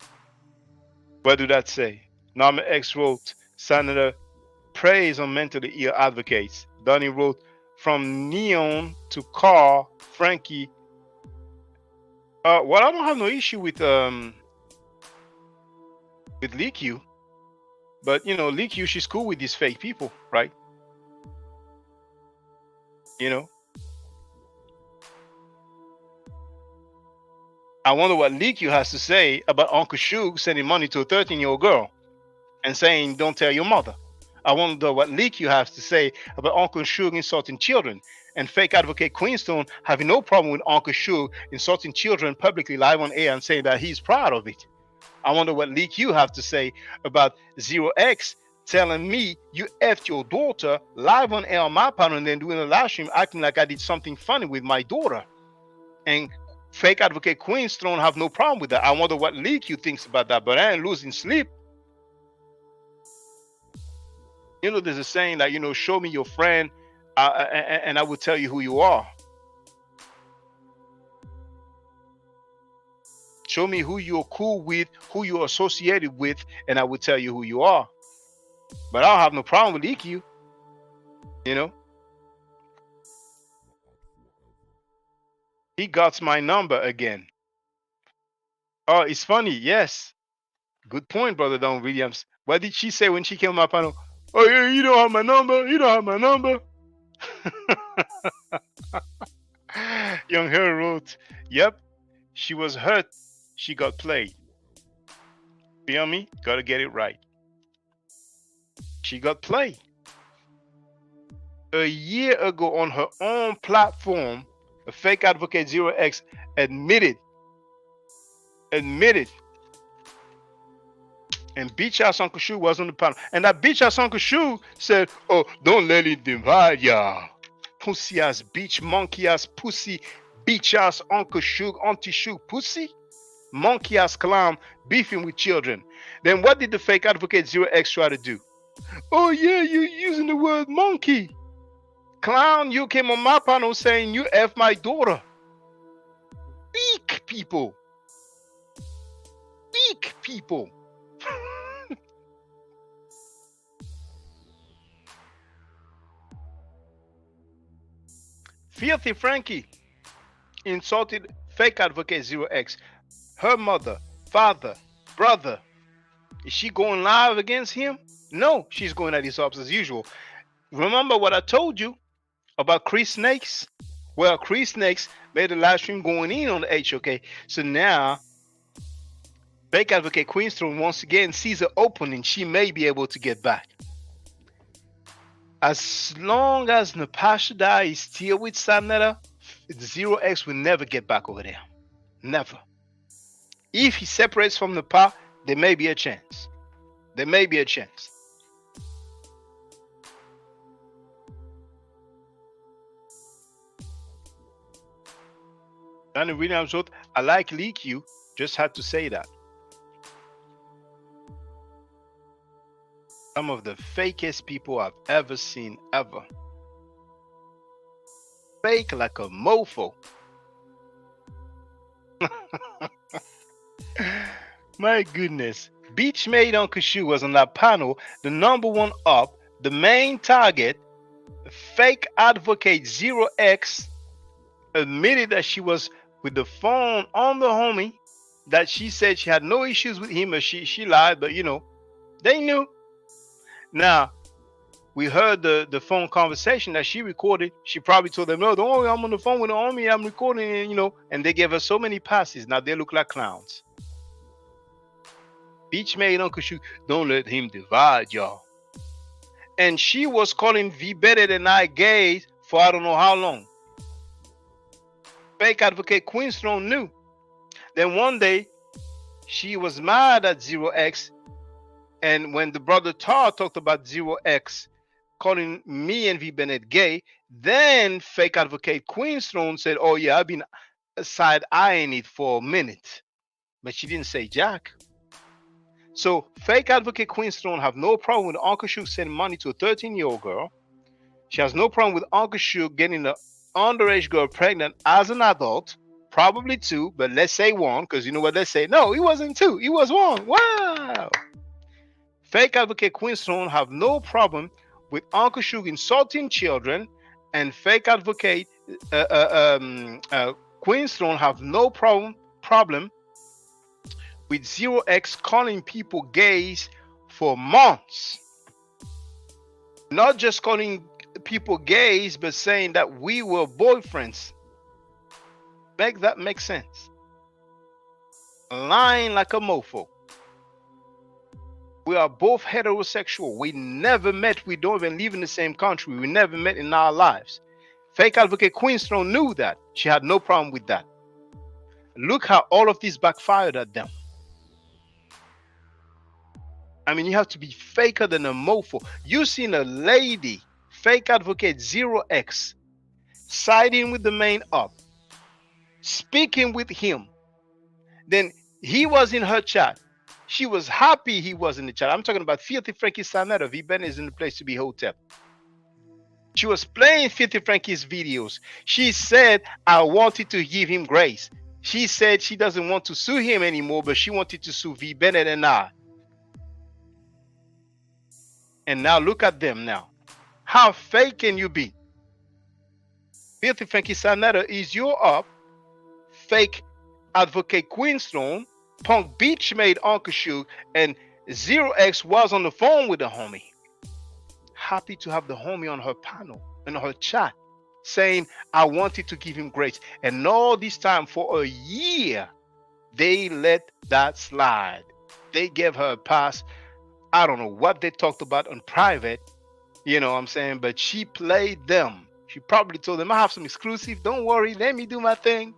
What do that say? Norman X wrote, Senator praise on mentally ill advocates. Donnie wrote, from Neon to Carl, Frankie. Well, I don't have no issue with Lee Q, but you know, Lee Q, she's cool with these fake people, right? You know, I wonder what Lee Q has to say about Uncle Shug sending money to a 13-year-old girl and saying, "Don't tell your mother." I wonder what Lee Q has to say about Uncle Shug insulting children and fake advocate Queenstone having no problem with Uncle Shug insulting children publicly live on air and saying that he's proud of it. I wonder what Lee Q have to say about Zero X telling me you effed your daughter live on air on my panel and then doing a live stream acting like I did something funny with my daughter. And fake advocate Queenstone have no problem with that. I wonder what Lee Q thinks about that, but I ain't losing sleep. You know, there's a saying that, you know, show me your friend and I will tell you who you are. Show me who you're cool with, who you're associated with, and I will tell you who you are. But I don't have no problem with EQ. You know? He got my number again. Oh, it's funny. Yes. Good point, Brother Don Williams. What did she say when she came on my panel? Oh, yeah, you don't have my number. You don't have my number. Young Her wrote, yep, she was hurt. She got played. Feel me? Gotta get it right. She got played. A year ago on her own platform, a fake advocate 0x admitted, and bitch ass Uncle Shu was on the panel. And that bitch ass Uncle Shu said, oh, don't let it divide y'all. Pussy ass bitch, monkey ass pussy, bitch ass Uncle Shu, Auntie Shu pussy, monkey ass clown beefing with children. Then what did the fake advocate 0x try to do? Oh yeah, you using the word monkey. Clown, you came on my panel saying you F my daughter. Weak people. Weak people. Filthy Frankie insulted fake advocate 0x. Her mother, father, brother. Is she going live against him? No, she's going at his ops as usual. Remember what I told you about Chris Snakes? Well, Chris Snakes made a live stream going in on the HOK. So now, fake advocate Queenstone once again sees an opening. She may be able to get back. As long as Napashada is still with Samnetta, 0x will never get back over there. Never. If he separates from Napa, there may be a chance. There may be a chance. Danny Williams wrote, I like Lee Q, just had to say that. Some of the fakest people I've ever seen, ever. Fake like a mofo. My goodness. Beachmaid Uncle Shu was on that panel, the number one up, the main target. Fake advocate 0x admitted that she was with the phone on the homie, that she said she had no issues with him, or she lied, but you know, they knew. Now, we heard the phone conversation that she recorded. She probably told them, no, don't worry, I'm on the phone with the homie, I'm recording, you know, and they gave her so many passes. Now they look like clowns. Beachmaid Uncle Shu, don't let him divide y'all. And she was calling V better than I gay for I don't know how long. Fake advocate Queenstone knew. Then one day, she was mad at 0x, and when the brother Tar talked about 0x calling me and V Bennett gay, then fake advocate Queenstone said, oh yeah, I've been side-eyeing it for a minute. But she didn't say Jack. So fake advocate Queenstone have no problem with Uncle Shu sending money to a 13-year-old girl. She has no problem with Uncle Shu getting an underage girl pregnant as an adult, probably 2, but let's say 1, because you know what they say. No, he wasn't 2, he was 1. Wow. Fake advocate Queenstone have no problem with Uncle Shug insulting children, and fake advocate Queenstone have no problem with 0x calling people gays for months. Not just calling people gays, but saying that we were boyfriends. Make that make sense? Lying like a mofo. We are both heterosexual. We never met. We don't even live in the same country. We never met in our lives. Fake advocate Queenstone knew that. She had no problem with that. Look how all of this backfired at them. I mean, you have to be faker than a mofo. You seen a lady, fake advocate 0x, siding with the man up, speaking with him. Then he was in her chat. She was happy he was in the chat. I'm talking about Filthy Frankie Sanetta. V-Ben is in the place to be hotel. She was playing Filthy Frankie's videos. She said, I wanted to give him grace. She said she doesn't want to sue him anymore, but she wanted to sue V. Bennett and I. And now look at them now. How fake can you be? Filthy Frankie Sanetta is your up. Fake advocate Queenstone. Punk Beach made Uncle Shug. And 0x was on the phone with the homie. Happy to have the homie on her panel, in her chat, saying, I wanted to give him grace. And all this time, for a year, they let that slide. They gave her a pass. I don't know what they talked about on private, you know what I'm saying? But she played them. She probably told them, I have some exclusive. Don't worry, let me do my thing.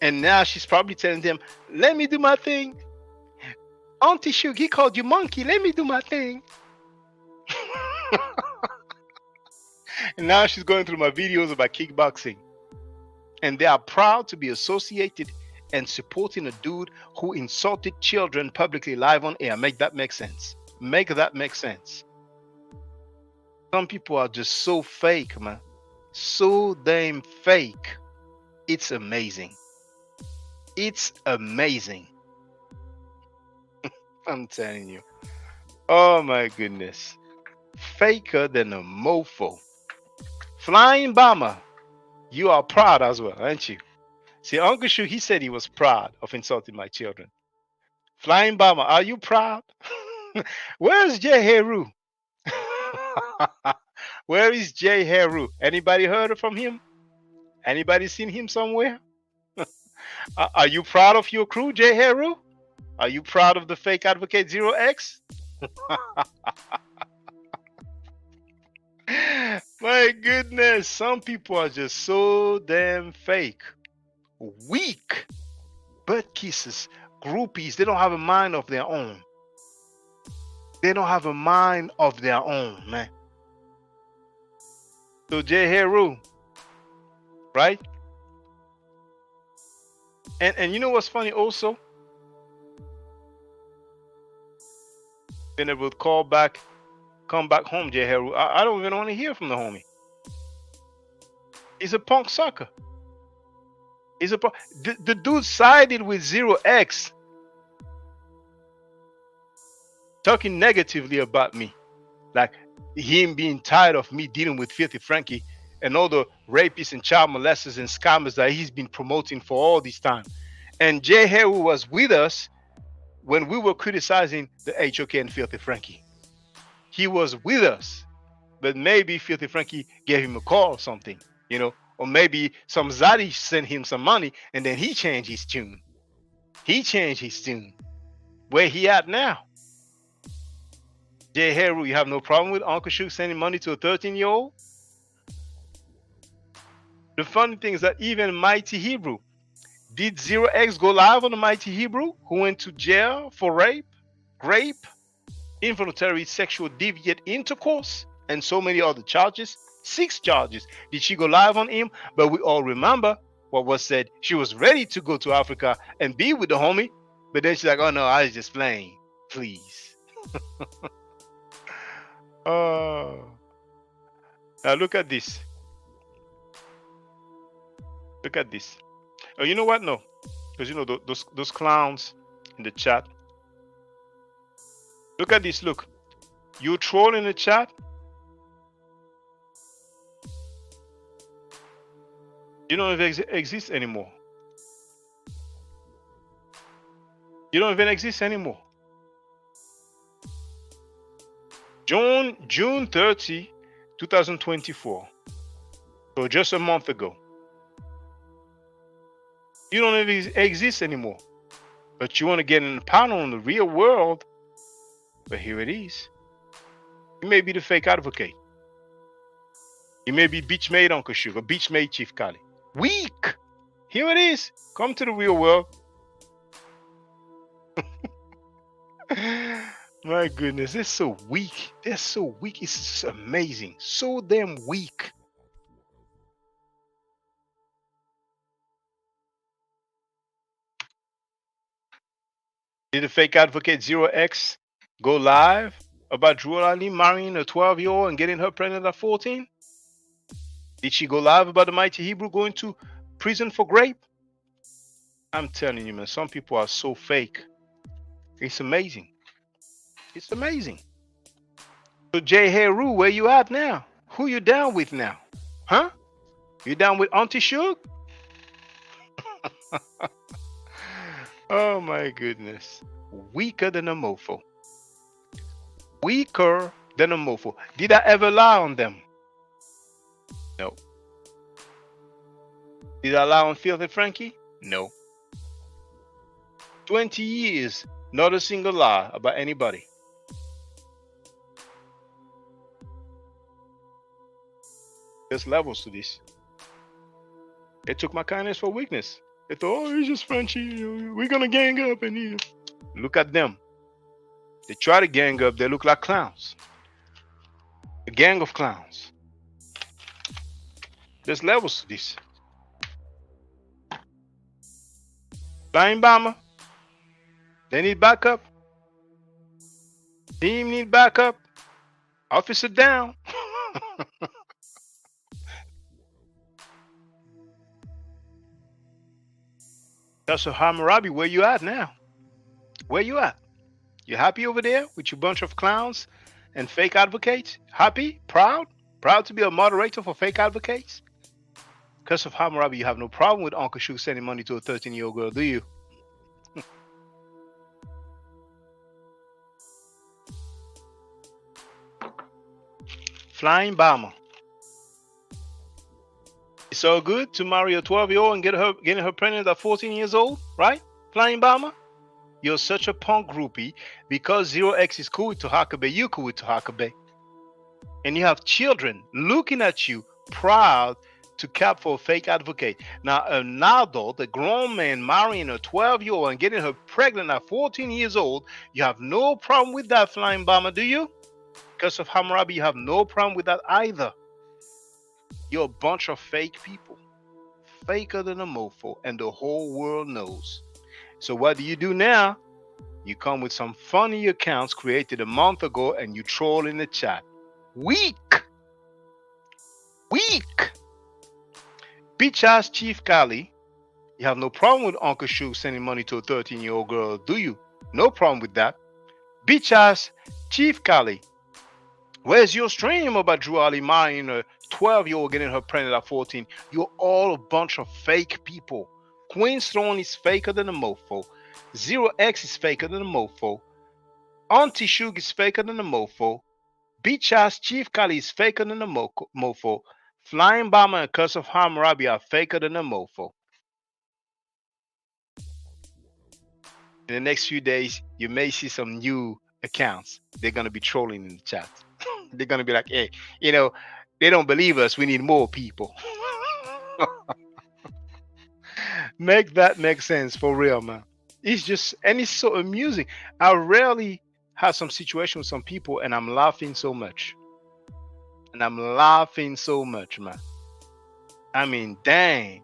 And now she's probably telling them, let me do my thing. Auntie Shug, he called you monkey. Let me do my thing. And now she's going through my videos about kickboxing. And they are proud to be associated and supporting a dude who insulted children publicly live on air. Make that make sense. Make that make sense. Some people are just so fake, man. So damn fake. It's amazing. It's amazing. I'm telling you. Oh my goodness. Faker than a mofo. Flying Bomber, you are proud as well, aren't you? See, Uncle Shu, he said he was proud of insulting my children. Flying Bomber, are you proud? Where's Jay Heru? Where is Jay Heru? Anybody heard from him? Anybody seen him somewhere? Are you proud of your crew, Jay Heru? Are you proud of the fake advocate 0x? My goodness, some people are just so damn fake. Weak. Butt kisses, groupies, they don't have a mind of their own. They don't have a mind of their own, man. So Jay Heru, right? And you know what's funny also? Then it will come back home, Jay Heru. I don't even want to hear from the homie. He's a punk sucker. He's a punk. The dude sided with 0x, talking negatively about me, like him being tired of me dealing with Filthy Frankie and all the rapists and child molesters and scammers that he's been promoting for all this time. And Jay Heru was with us when we were criticizing the HOK and Filthy Frankie. He was with us, but maybe Filthy Frankie gave him a call or something, you know, or maybe some Zaddy sent him some money and then he changed his tune. He changed his tune. Where he at now? Jay Heru, you have no problem with Uncle Shug sending money to a 13-year-old? The funny thing is that even Mighty Hebrew, did 0x go live on the Mighty Hebrew, who went to jail for rape, involuntary sexual deviant intercourse, and so many other charges? 6 charges. Did she go live on him? But we all remember what was said. She was ready to go to Africa and be with the homie, but then she's like, oh no, I was just playing. Please. Oh. Now look at this. Look at this. Oh, you know what? No. Because you know those clowns in the chat, Look at this. Look. You troll in the chat. You don't even exist anymore. You don't even exist anymore. June 30, 2024. So just a month ago. You don't even exist anymore. But you want to get in the panel in the real world. But here it is. You may be the fake advocate. You may be bitch made Uncle Sugar, bitch made Chief Kali. Weak. Here it is. Come to the real world. My goodness, they're so weak. They're so weak. It's just amazing. So damn weak. Did the fake advocate 0x go live about Drew Ali marrying a 12-year-old and getting her pregnant at 14? Did she go live about the mighty Hebrew going to prison for rape? I'm telling you, man, some people are so fake. It's amazing. It's amazing. So J. Heru, where you at now? Who you down with now? Huh? You down with Auntie Shug? Oh my goodness. Weaker than a mofo. Weaker than a mofo. Did I ever lie on them? No. Did I lie on Filthy Frankie? No. 20 years, not a single lie about anybody. There's levels to this. They took my kindness for weakness. They thought, oh, it's just Frenchie. We're going to gang up. And look at them. They try to gang up. They look like clowns. A gang of clowns. There's levels to this. Flying bomber. They need backup. Team need backup. Officer down. That's a Hammurabi. Where you at now? Where you at? You happy over there with your bunch of clowns and fake advocates? Happy? Proud? Proud to be a moderator for fake advocates? Because of Hammurabi, you have no problem with Uncle Shug sending money to a 13-year-old girl, do you? Flying bomber. It's so good to marry a 12-year-old and getting her pregnant at 14 years old, right? Flying bomber? You're such a punk groupie because 0x is cool with Tahakabe, you cool with Tahakabe. And you have children looking at you proud to cap for a fake advocate. Now, an adult, a grown man marrying a 12-year-old and getting her pregnant at 14 years old, you have no problem with that, Flying bomber, do you? Because of Hammurabi, you have no problem with that either. You're a bunch of fake people. Faker than a mofo, and the whole world knows. So what do you do now? You come with some funny accounts created a month ago and you troll in the chat. Weak! Weak! Bitch ass Chief Kali, you have no problem with Uncle Shug sending money to a 13-year-old girl, do you? No problem with that. Bitch ass Chief Kali, where's your stream about Drew Ali marrying a 12-year-old getting her pregnant at 14? You're all a bunch of fake people. Queen's Throne is faker than a mofo. 0x is faker than a mofo. Auntie Shug is faker than a mofo. Bitch ass Chief Kali is faker than a mofo. Flying Bomber and Curse of Hammurabi are faker than a mofo. In the next few days, you may see some new accounts. They're going to be trolling in the chat. They're going to be like, hey, they don't believe us. We need more people. Make that make sense for real, man. It's so amusing. I rarely have some situation with some people and I'm laughing so much. And I'm laughing so much, man. I mean, dang.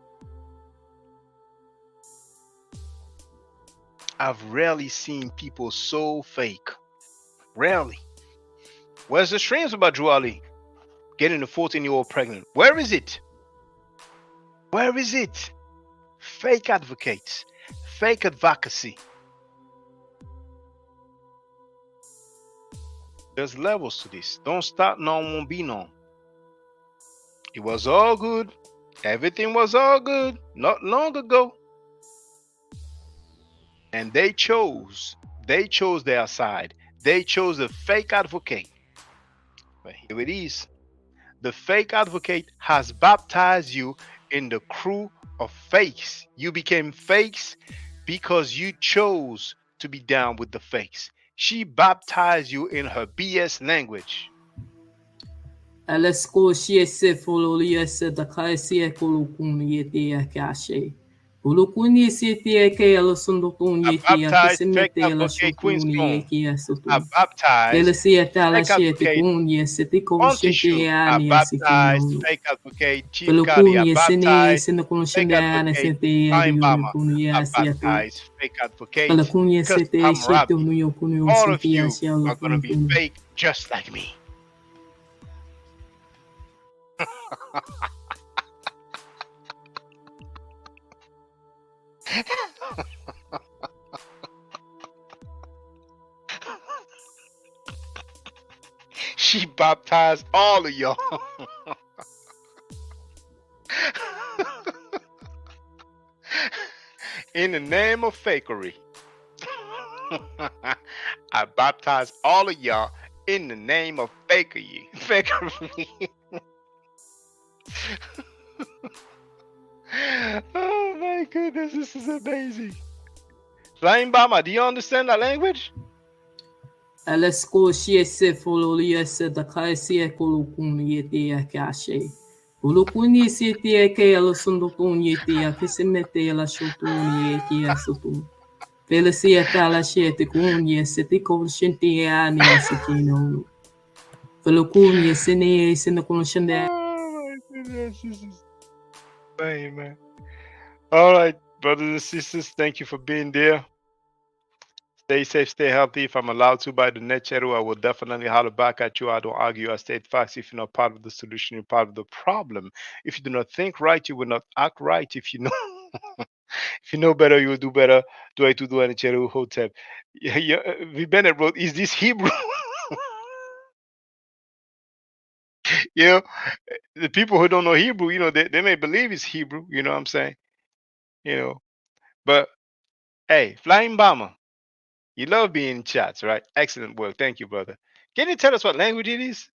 I've rarely seen people so fake. Rarely. Where's the streams about Drew Ali getting a 14-year-old pregnant? Where is it? Where is it? Fake advocates. Fake advocacy. There's levels to this. Don't start now, won't be known. It was all good. Everything was all good not long ago. And they chose their side. They chose a fake advocate. But here it is. The fake advocate has baptized you in the crew of fakes. You became fakes because you chose to be down with the fakes. She baptized you in her BS language. Alesko shiese fololia se da kaisi ekolukuni yete akashe. Ulukuni siete eke alasundukuni yete akisimete alashukuni yeke asotu. Ele siete alashiete kuni yesete koshinte ani asikino. Fake advocate, Chief Kali, Pelukuni yesene sinakunshinde ani sete yukuni yasiatu. Fake advocate. Pelukuni yesete shetu nuyukuni All of usinti you yashialu. are going to be fake just like me. She baptized all of y'all. In the name of fakery. I baptize all of y'all in the name of fakery. Oh my goodness, this is amazing. Flying Bama, do you understand that language? Alesko shiese fololia se da kaisi ekolukuni yete akashe. Ulukuni siete eke alasundukuni yete akisimete alashutuni yeke asotu. Felicieta alashiete kuni yesete koshinte ani asikino. Felukuni yesene sinakunshinde. Oh my goodness, this is insane, man. All right, brothers and sisters, thank you for being there. Stay safe, stay healthy. If I'm allowed to by the net channel, I will definitely holler back at you. I don't argue, I state facts. If you're not part of the solution, you're part of the problem. If you do not think right, you will not act right. If you know if you know better, you will do better. Do I to do any channel hotel? V. Bennett wrote, is this Hebrew? You know, the people who don't know Hebrew, you know, they may believe it's Hebrew, you know what I'm saying? You know, but hey, Flying Bomber, you love being in chats, right? Excellent work. Thank you, brother. Can you tell us what language it is?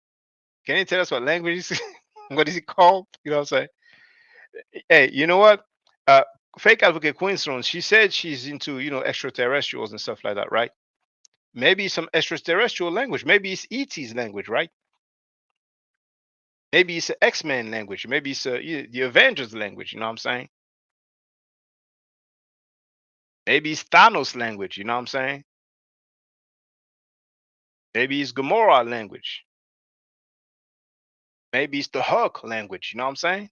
Can you tell us what language it is? What is it called? You know what I'm saying? Hey, you know what? Fake advocate Queenstone, she said she's into, you know, extraterrestrials and stuff like that, right? Maybe some extraterrestrial language. Maybe it's ET's language, right? Maybe it's an X-Men language. Maybe it's the Avengers language. You know what I'm saying? Maybe it's Thanos language. You know what I'm saying? Maybe it's Gamora language. Maybe it's the Hulk language. You know what I'm saying?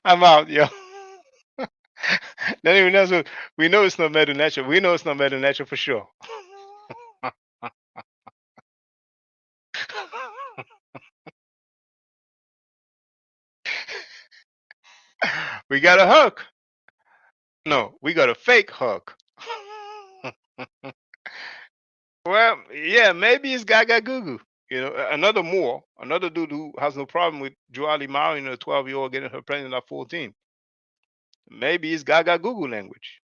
I'm out, yo. Not even that's what we know. It's not Meta Natural. We know it's not Meta Natural for sure. We got a Hulk. No, we got a fake Hulk. Well, yeah, maybe it's Gaga Gugu. You know, another dude who has no problem with Joali marrying a 12-year-old, getting her pregnant at 14. Maybe it's Gaga Gugu language.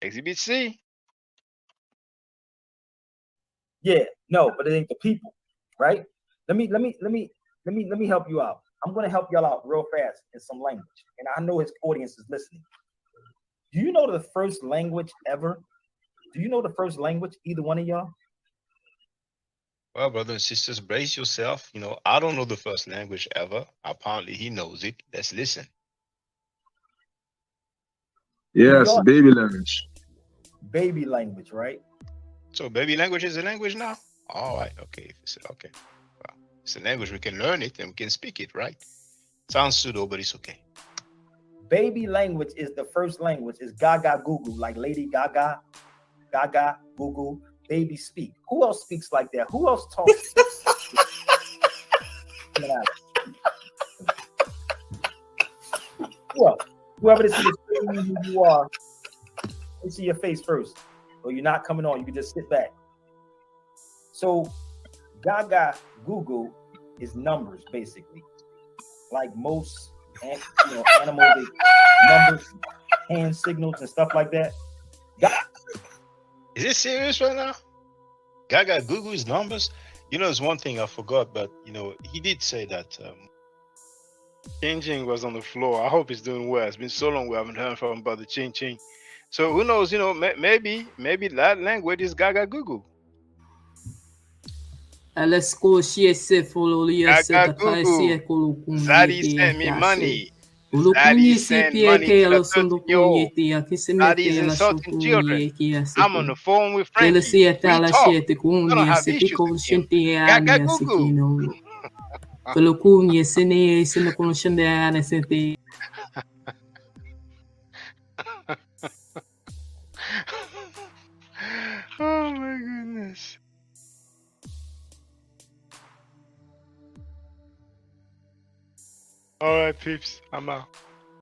Exhibit C. Yeah, no, but it ain't the people, right? Let me help you out. I'm gonna help y'all out real fast in some language, and I know his audience is listening. Do you know the first language ever? Do you know the first language, either one of y'all? Well, brothers and sisters, brace yourself. You know, I don't know the first language ever. Apparently, he knows it. Let's listen. Yes, baby language. Baby language, right? So, baby language is a language now? All right, okay. Okay. Well, it's a language, we can learn it and we can speak it, right? Sounds pseudo, but it's okay. Baby language is the first language. It's Gaga Gugu, like Lady Gaga, Gaga Gugu, baby speak. Who else speaks like that? Who else talks? Who else? Whoever this is explaining who you are, let me see your face first. Or you're not coming on, you can just sit back. So Gaga Google is numbers, basically. Like most animals, they numbers, hand signals, and stuff like that. Is it serious right now? Gaga Google's numbers? There's one thing I forgot, but he did say that Ching was on the floor. I hope he's doing well. It's been so long we haven't heard from him about the Ching. So who knows? Maybe that language is Gaga Google. Let's go. She said, "Follow the Zaddy sent me money. Zaddy sent money to the 13-year-old. Zaddy's insulting children. I'm on the phone with Frankie. We talk. We don't have issues with him. Gaga Google. Oh my goodness. All right, peeps. I'm out.